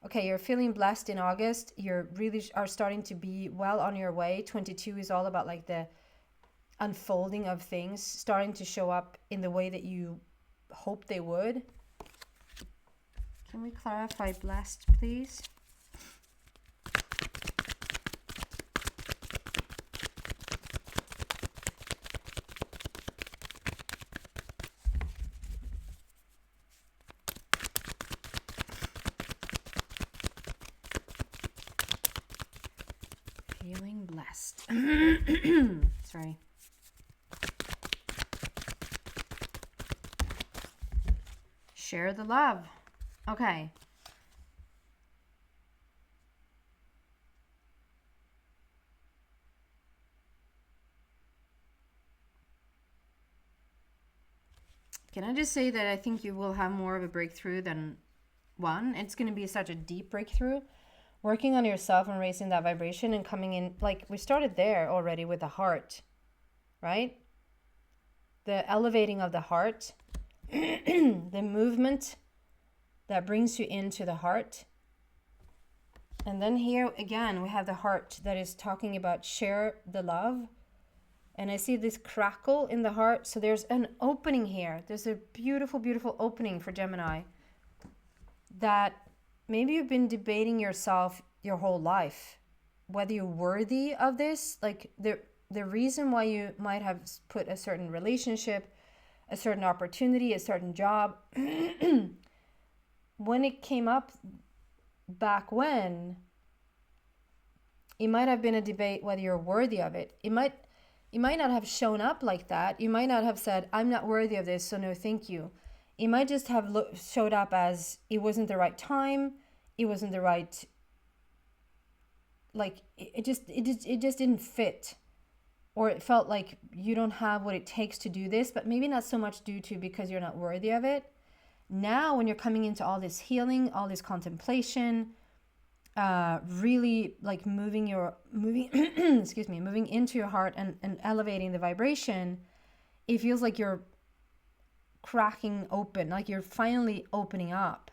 okay, you're feeling blessed in August. You're really are starting to be well on your way. 22 is all about like the unfolding of things starting to show up in the way that you hope they would. Can we clarify blessed, please? Feeling blessed. Sorry. Share the love. Okay. Can I just say that I think you will have more of a breakthrough than one? It's going to be such a deep breakthrough. Working on yourself and raising that vibration and coming in, like we started there already with the heart, right? The elevating of the heart, the movement that brings you into the heart. And then here again, we have the heart that is talking about share the love. And I see this crackle in the heart. So there's an opening here. There's a beautiful, beautiful opening for Gemini that maybe you've been debating yourself your whole life, whether you're worthy of this. Like the reason why you might have put a certain relationship, a certain opportunity, a certain job, when it came up back when, it might have been a debate whether you're worthy of it. It might not have shown up like that. You might not have said, I'm not worthy of this, so no thank you. It might just have showed up as it wasn't the right time. It wasn't the right, like, it just didn't fit. Or it felt like you don't have what it takes to do this, but maybe not so much due to because you're not worthy of it. Now, when you're coming into all this healing, all this contemplation, really like moving excuse me, moving into your heart and elevating the vibration, it feels like you're cracking open, like you're finally opening up.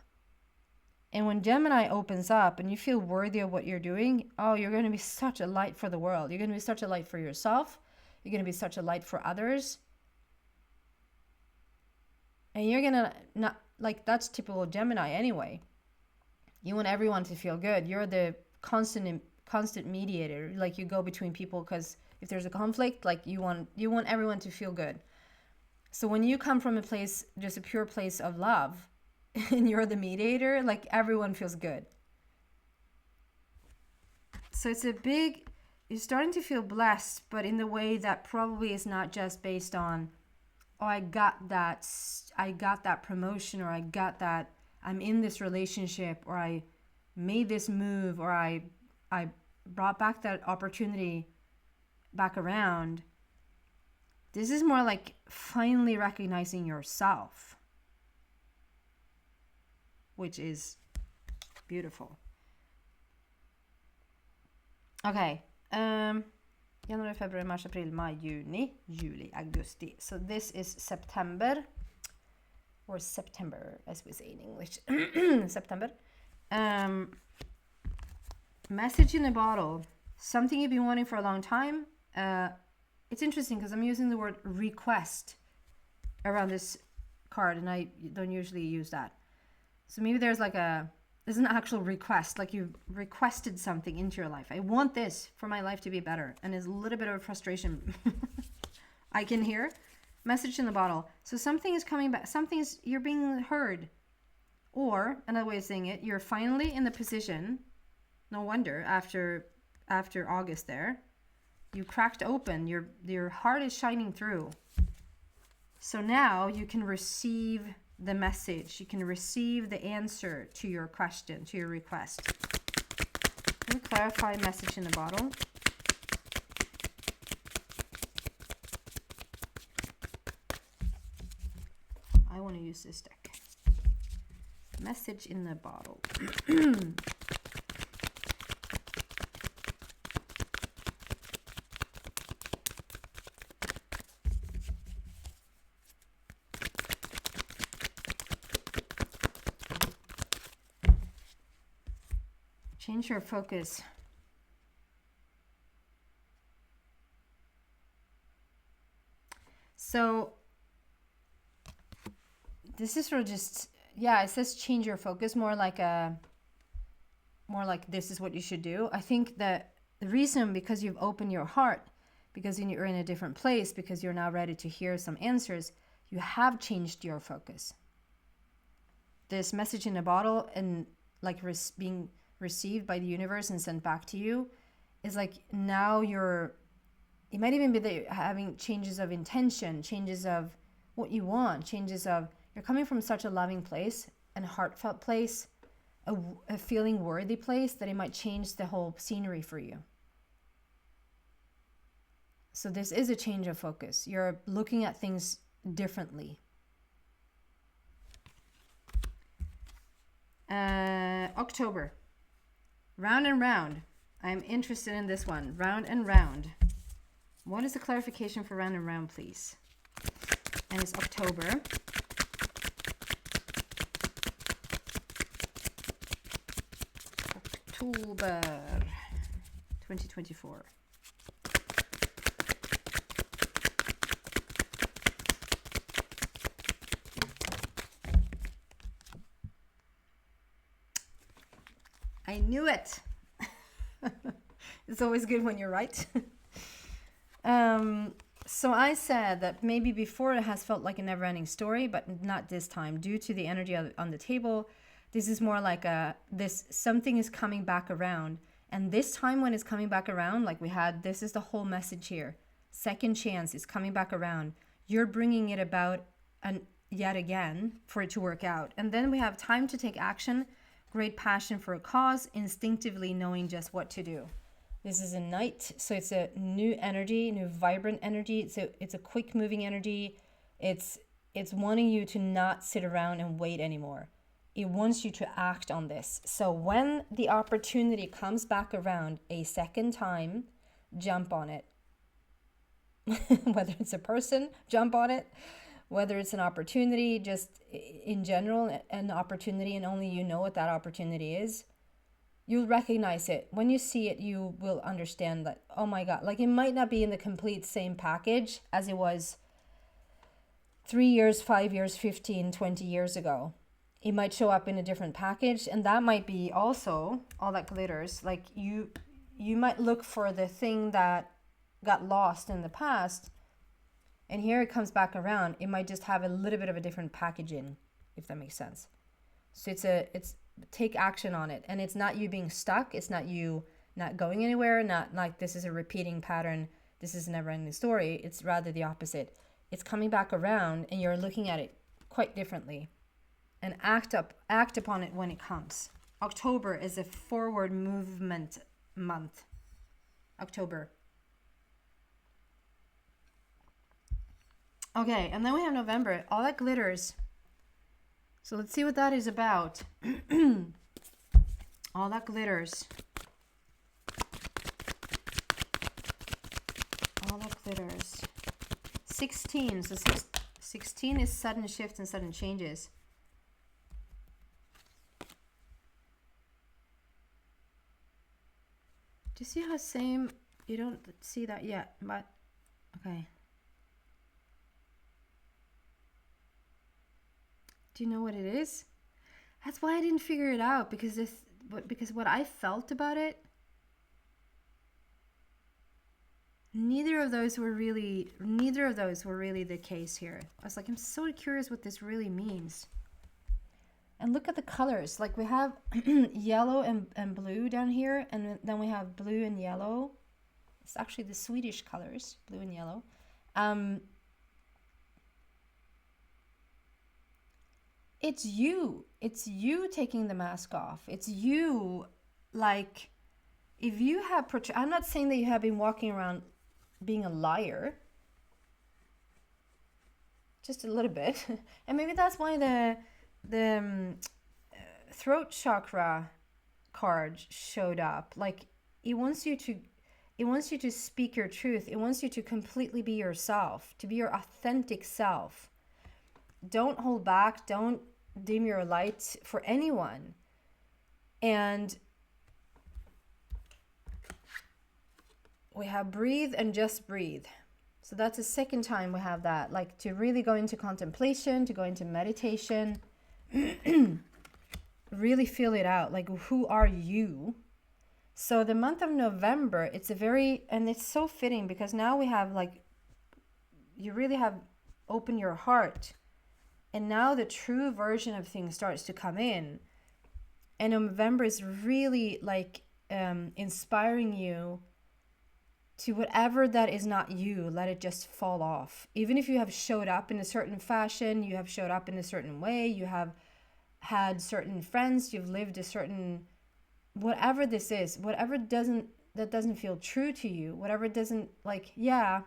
And when Gemini opens up and you feel worthy of what you're doing, oh, you're going to be such a light for the world. You're going to be such a light for yourself. You're going to be such a light for others. And you're going to not, like, that's typical Gemini anyway. You want everyone to feel good. You're the constant mediator. Like, you go between people because if there's a conflict, like, you want everyone to feel good. So when you come from a place, just a pure place of love, and you're the mediator, like, everyone feels good. So it's you're starting to feel blessed, but in the way that probably is not just based on, oh, I got that promotion, or I got that, I'm in this relationship, or I made this move, or I brought back that opportunity back around. This is more like finally recognizing yourself, which is beautiful. Okay. January, February, March, April, May, Juni, Juli, Augusti. So this is September, or September as we say in English. September. Message in a bottle. Something you've been wanting for a long time. It's interesting because I'm using the word request around this card, and I don't usually use that. So maybe there's like a There's an actual request, like you requested something into your life. I want this for my life to be better. And there's a little bit of frustration I can hear. Message in the bottle. So something is coming back. You're being heard. Or another way of saying it, you're finally in the position. No wonder after August there, you cracked open. Your heart is shining through. So now you can receive the message. You can receive the answer to your question, to your request. Let me clarify message in the bottle. I want to use this deck. Message in the bottle. Change your focus. So this is sort of just, it says change your focus, more like this is what you should do. I think that the reason, because you've opened your heart, because you're in a different place, because you're now ready to hear some answers, you have changed your focus. This message in a bottle and like being received by the universe and sent back to you is like, now it might even be that you're having changes of intention, changes of what you want, changes of, you're coming from such a loving place and heartfelt place, a feeling worthy place, that it might change the whole scenery for you. So this is a change of focus. You're looking at things differently. October. Round and round. I'm interested in this one. Round and round. What is the clarification for round and round, please? And it's October. October 2024. I knew it. It's always good when you're right. So I said that maybe before it has felt like a never-ending story, but not this time. Due to the energy on the table, this is more like something is coming back around. And this time when it's coming back around, like we had, this is the whole message here. Second chance is coming back around. You're bringing it about yet again for it to work out. And then we have time to take action, great passion for a cause, instinctively knowing just what to do. This is a knight, so it's a new energy, new vibrant energy. It's a quick moving energy. It's wanting you to not sit around and wait anymore. It wants you to act on this. So when the opportunity comes back around a second time, jump on it. Whether it's a person, jump on it. Whether it's an opportunity, just in general, an opportunity, and only you know what that opportunity is. You'll recognize it. When you see it, you will understand that, oh my God, like it might not be in the complete same package as it was 3 years, 5 years, 15, 20 years ago. It might show up in a different package, and that might be also all that glitters. Like you might look for the thing that got lost in the past, and here it comes back around. It might just have a little bit of a different packaging, if that makes sense. So it's take action on it. And it's not you being stuck. It's not you not going anywhere. Not like this is a repeating pattern. This is a never-ending story. It's rather the opposite. It's coming back around and you're looking at it quite differently. And act upon it when it comes. October is a forward movement month. October. Okay, and then we have November. All that glitters. So let's see what that is about. All that glitters. All that glitters. 16. So 16 is sudden shifts and sudden changes. Do you see how same? You don't see that yet, but okay. Do you know what it is? That's why I didn't figure it out, because what I felt about it, neither of those were really the case here. I was like, I'm so curious what this really means. And look at the colors. Like we have yellow and blue down here, and then we have blue and yellow. It's actually the Swedish colors, blue and yellow. It's you. It's you taking the mask off. It's you, like, if you have, I'm not saying that you have been walking around being a liar. Just a little bit. And maybe that's why the throat chakra card showed up. Like, it wants you to speak your truth. It wants you to completely be yourself, to be your authentic self. Don't hold back. Don't dim your light for anyone. And we have breathe and just breathe. So that's the second time we have that, like to really go into contemplation, to go into meditation, really feel it out. Like, who are you? So the month of November, it's and it's so fitting, because now we have, like, you really have opened your heart, and now the true version of things starts to come in. And November is really like inspiring you to whatever that is not you, let it just fall off. Even if you have showed up in a certain fashion, you have showed up in a certain way, you have had certain friends, you've lived a certain, whatever this is, whatever that doesn't feel true to you, whatever doesn't, like, yeah,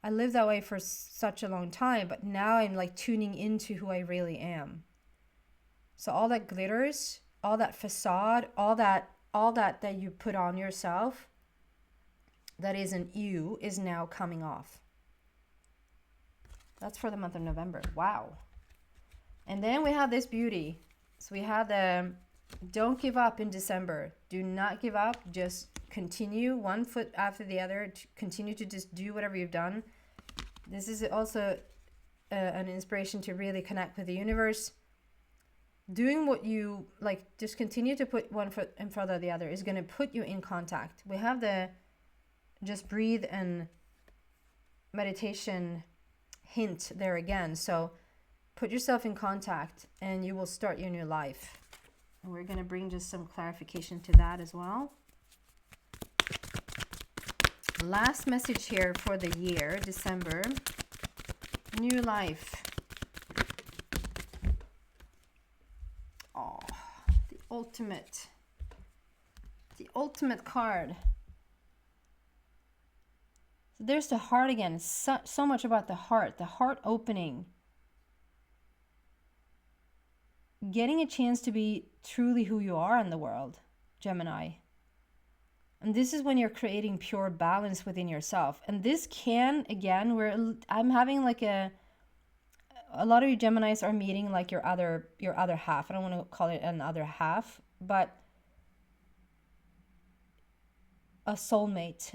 I lived that way for such a long time, but now I'm like tuning into who I really am. So all that glitters, all that facade, all that you put on yourself that isn't you is now coming off. That's for the month of November. Wow. And then we have this beauty. So we have the don't give up in December. Do not give up. Just continue one foot after the other. Continue to just do whatever you've done. This is also an inspiration to really connect with the universe. Doing what you like, just continue to put one foot in front of the other, is going to put you in contact. We have the just breathe and meditation hint there again. So put yourself in contact and you will start your new life. And we're going to bring just some clarification to that as well. Last message here for the year, December. New life. Oh, the ultimate card. So there's the heart again. So much about the heart opening. Getting a chance to be truly who you are in the world, Gemini. And this is when you're creating pure balance within yourself. And this can, again, I'm having like a lot of you Geminis are meeting like your other half. I don't want to call it an other half, but a soulmate,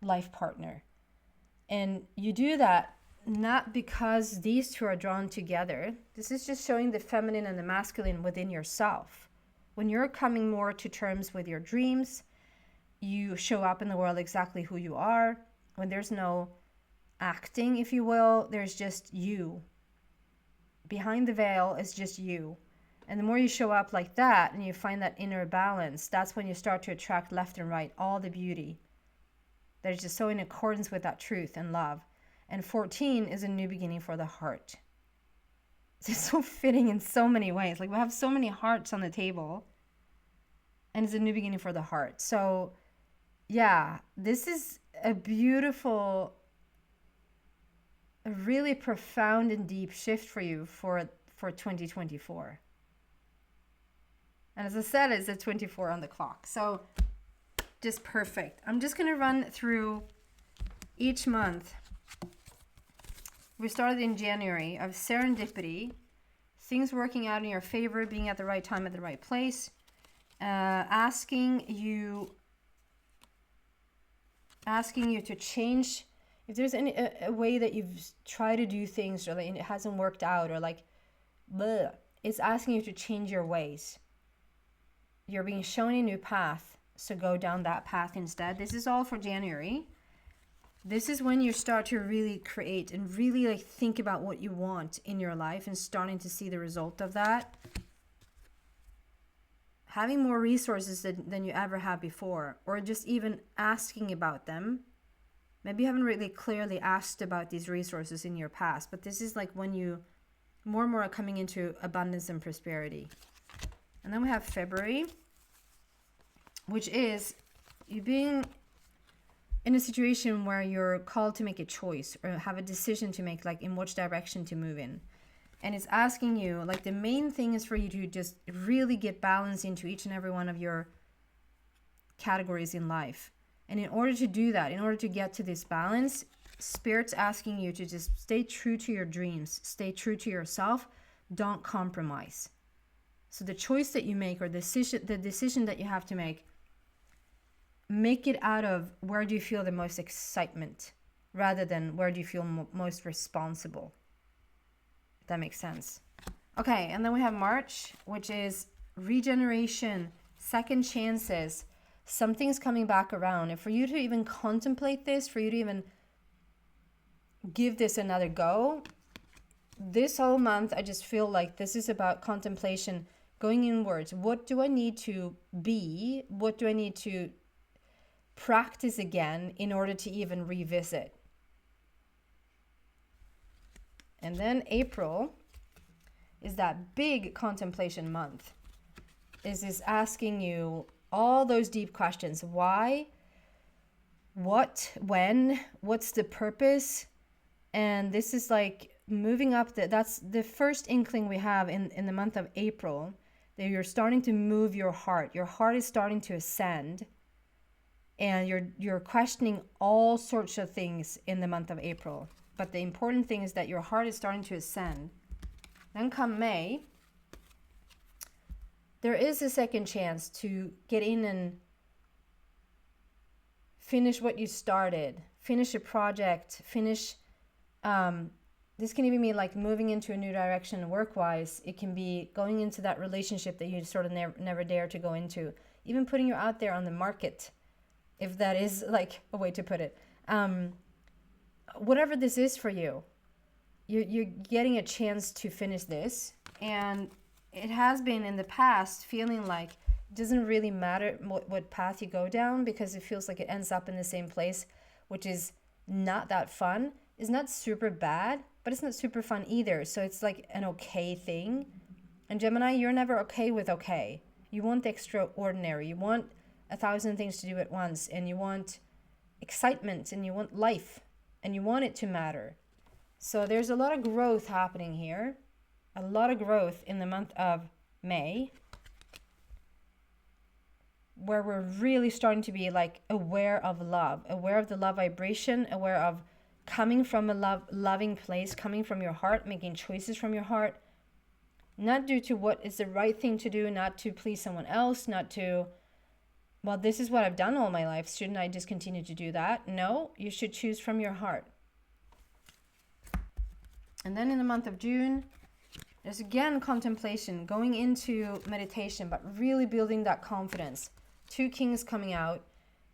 life partner. And you do that not because these two are drawn together. This is just showing the feminine and the masculine within yourself. When you're coming more to terms with your dreams, you show up in the world exactly who you are. When there's no acting, if you will, there's just you. Behind the veil is just you. And the more you show up like that and you find that inner balance, that's when you start to attract left and right all the beauty that is just so in accordance with that truth and love. And 14 is a new beginning for the heart. It's so fitting in so many ways. Like, we have so many hearts on the table, and it's a new beginning for the heart. So yeah, this is a beautiful, a really profound and deep shift for you for 2024. And as I said, it's a 24 on the clock. So just perfect. I'm just going to run through each month. We started in January of serendipity, things working out in your favor, being at the right time at the right place, asking you to change. If there's a way that you've tried to do things or like it hasn't worked out, or like bleh, it's asking you to change your ways. You're being shown a new path, so go down that path instead. This is all for January. This is when you start to really create and really like think about what you want in your life and starting to see the result of that. Having more resources than you ever have before, or just even asking about them. Maybe you haven't really clearly asked about these resources in your past, but this is like when you more and more are coming into abundance and prosperity. And then we have February, which is you being in a situation where you're called to make a choice or have a decision to make, like in which direction to move in. And it's asking you, like the main thing is for you to just really get balance into each and every one of your categories in life. And in order to do that, in order to get to this balance, Spirit's asking you to just stay true to your dreams, stay true to yourself, don't compromise. So the choice that you make, or the decision that you have to make it out of where do you feel the most excitement rather than where do you feel most responsible. If that makes sense. Okay, and then we have March, which is regeneration, second chances. Something's coming back around. And for you to even contemplate this, for you to even give this another go, this whole month, I just feel like this is about contemplation, going inwards. What do I need to be? What do I need to practice again in order to even revisit? And then April is that big contemplation month. Is asking you all those deep questions. Why? What? When? What's the purpose? And this is like moving up. That's the first inkling we have in the month of April, that you're starting to move your heart. Your heart is starting to ascend. And you're questioning all sorts of things in the month of April. But the important thing is that your heart is starting to ascend. Then come May, there is a second chance to get in and finish what you started, finish a project, finish, this can even be like moving into a new direction work-wise. It can be going into that relationship that you sort of never dare to go into, even putting you out there on the market, if that is like a way to put it. Whatever this is for you, you're getting a chance to finish this. And it has been in the past feeling like it doesn't really matter what path you go down, because it feels like it ends up in the same place, which is not that fun. It's not super bad, but it's not super fun either. So it's like an okay thing. And Gemini, you're never okay with okay. You want the extraordinary. You want 1,000 things to do at once, and you want excitement, and you want life, and you want it to matter. So there's a lot of growth happening here. A lot of growth in the month of May, where we're really starting to be like aware of love, aware of the love vibration, aware of coming from a loving place, coming from your heart, making choices from your heart, not due to what is the right thing to do, not to please someone else, not to, well, this is what I've done all my life, shouldn't I just continue to do that? No, you should choose from your heart. And then in the month of June, there's again contemplation, going into meditation, but really building that confidence. 2 Kings coming out,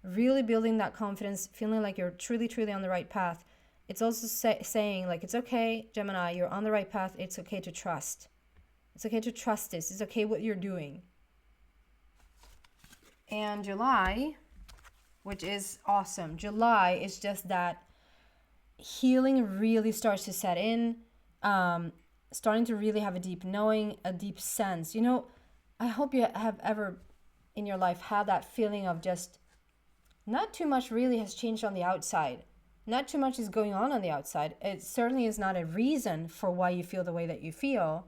really building that confidence, feeling like you're truly, truly on the right path. It's also saying like, it's okay, Gemini, you're on the right path. It's okay to trust. It's okay to trust this. It's okay what you're doing. And July, which is awesome. July is just that healing really starts to set in. Starting to really have a deep knowing, a deep sense. You know, I hope you have ever in your life had that feeling of just not too much really has changed on the outside. Not too much is going on the outside. It certainly is not a reason for why you feel the way that you feel,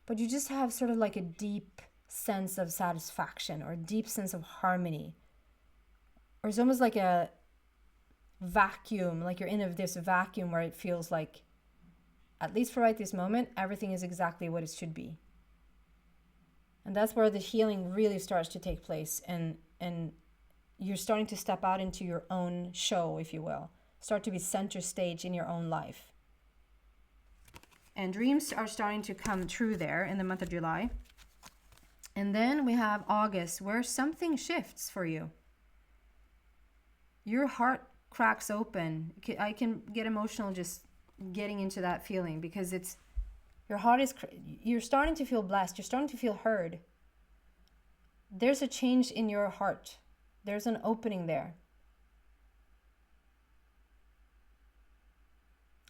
but you just have sort of like a deep sense of satisfaction or a deep sense of harmony. Or it's almost like a vacuum, like you're in this vacuum where it feels like, at least for right this moment, everything is exactly what it should be. And that's where the healing really starts to take place. And you're starting to step out into your own show, if you will. Start to be center stage in your own life. And dreams are starting to come true there in the month of July. And then we have August, where something shifts for you. Your heart cracks open. I can get emotional just getting into that feeling, because it's, your heart is, you're starting to feel blessed. You're starting to feel heard. There's a change in your heart. There's an opening there.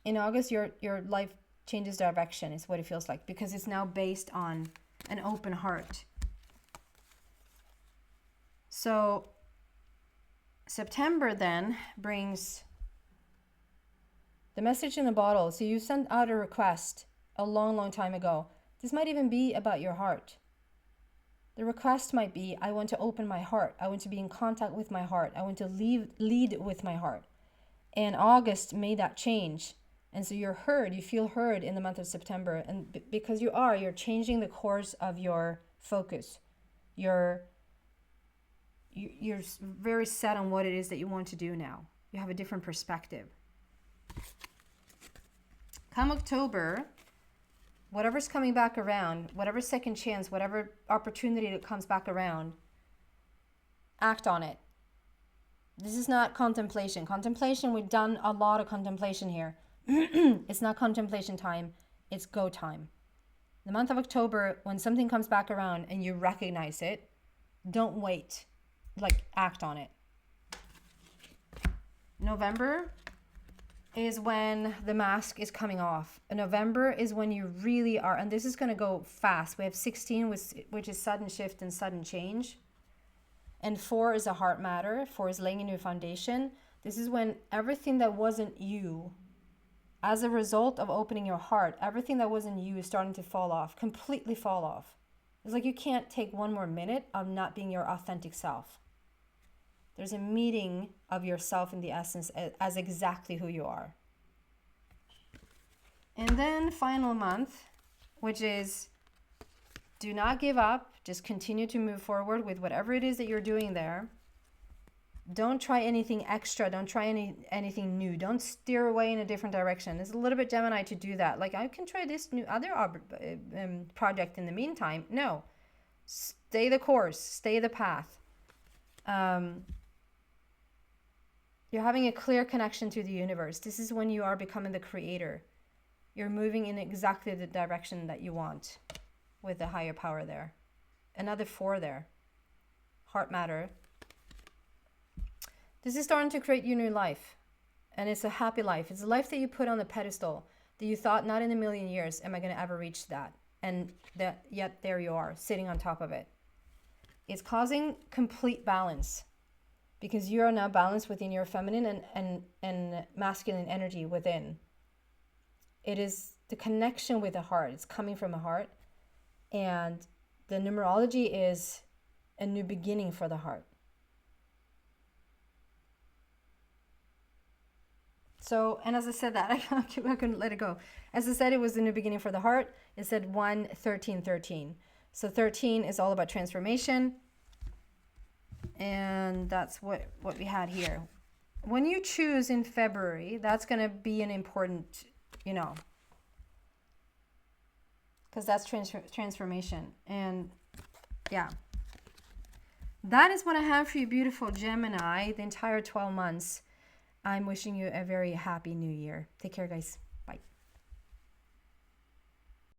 In August, your life changes direction, is what it feels like, because it's now based on an open heart. So September then brings the message in the bottle. So you sent out a request a long time ago. This might even be about your heart. The request might be, I want to open my heart. I want to be in contact with my heart. I want to lead with my heart. And August made that change. And so you're heard, you feel heard in the month of September. And because you're changing the course of your focus. You're very set on what it is that you want to do now. You have a different perspective. Come October, whatever's coming back around, whatever second chance, whatever opportunity that comes back around, act on it. This is not contemplation. Contemplation, we've done a lot of contemplation here. It's not contemplation time, it's go time. The month of October, when something comes back around and you recognize it, don't wait. Like, act on it. November is when the mask is coming off. November is when you really are, and this is going to go fast. We have 16, which is sudden shift and sudden change. And 4 is a heart matter. 4 is laying a new foundation. This is when everything that wasn't you, as a result of opening your heart, everything that wasn't you is starting to fall off, completely fall off. It's like you can't take one more minute of not being your authentic self. There's a meeting of yourself in the essence as exactly who you are. And then final month, which is do not give up. Just continue to move forward with whatever it is that you're doing there. Don't try anything extra. Don't try anything new. Don't steer away in a different direction. It's a little bit Gemini to do that. Like, I can try this new other project in the meantime. No. Stay the course. Stay the path. You're having a clear connection to the universe. This is when you are becoming the creator. You're moving in exactly the direction that you want with the higher power there. Another 4 there. Heart matter. This is starting to create your new life. And it's a happy life. It's a life that you put on the pedestal that you thought, not in a million years am I going to ever reach that. And yet there you are, sitting on top of it. It's causing complete balance, because you are now balanced within your feminine and masculine energy within. It is the connection with the heart. It's coming from the heart. And the numerology is a new beginning for the heart. So, and as I said that, I couldn't let it go. As I said, it was the new beginning for the heart. It said 1, 13, 13. So 13 is all about transformation. And that's what we had here. When you choose in February, that's going to be an important, because that's transformation. And yeah, that is what I have for you, beautiful Gemini, the entire 12 months. I'm wishing you a very happy new year. Take care, guys.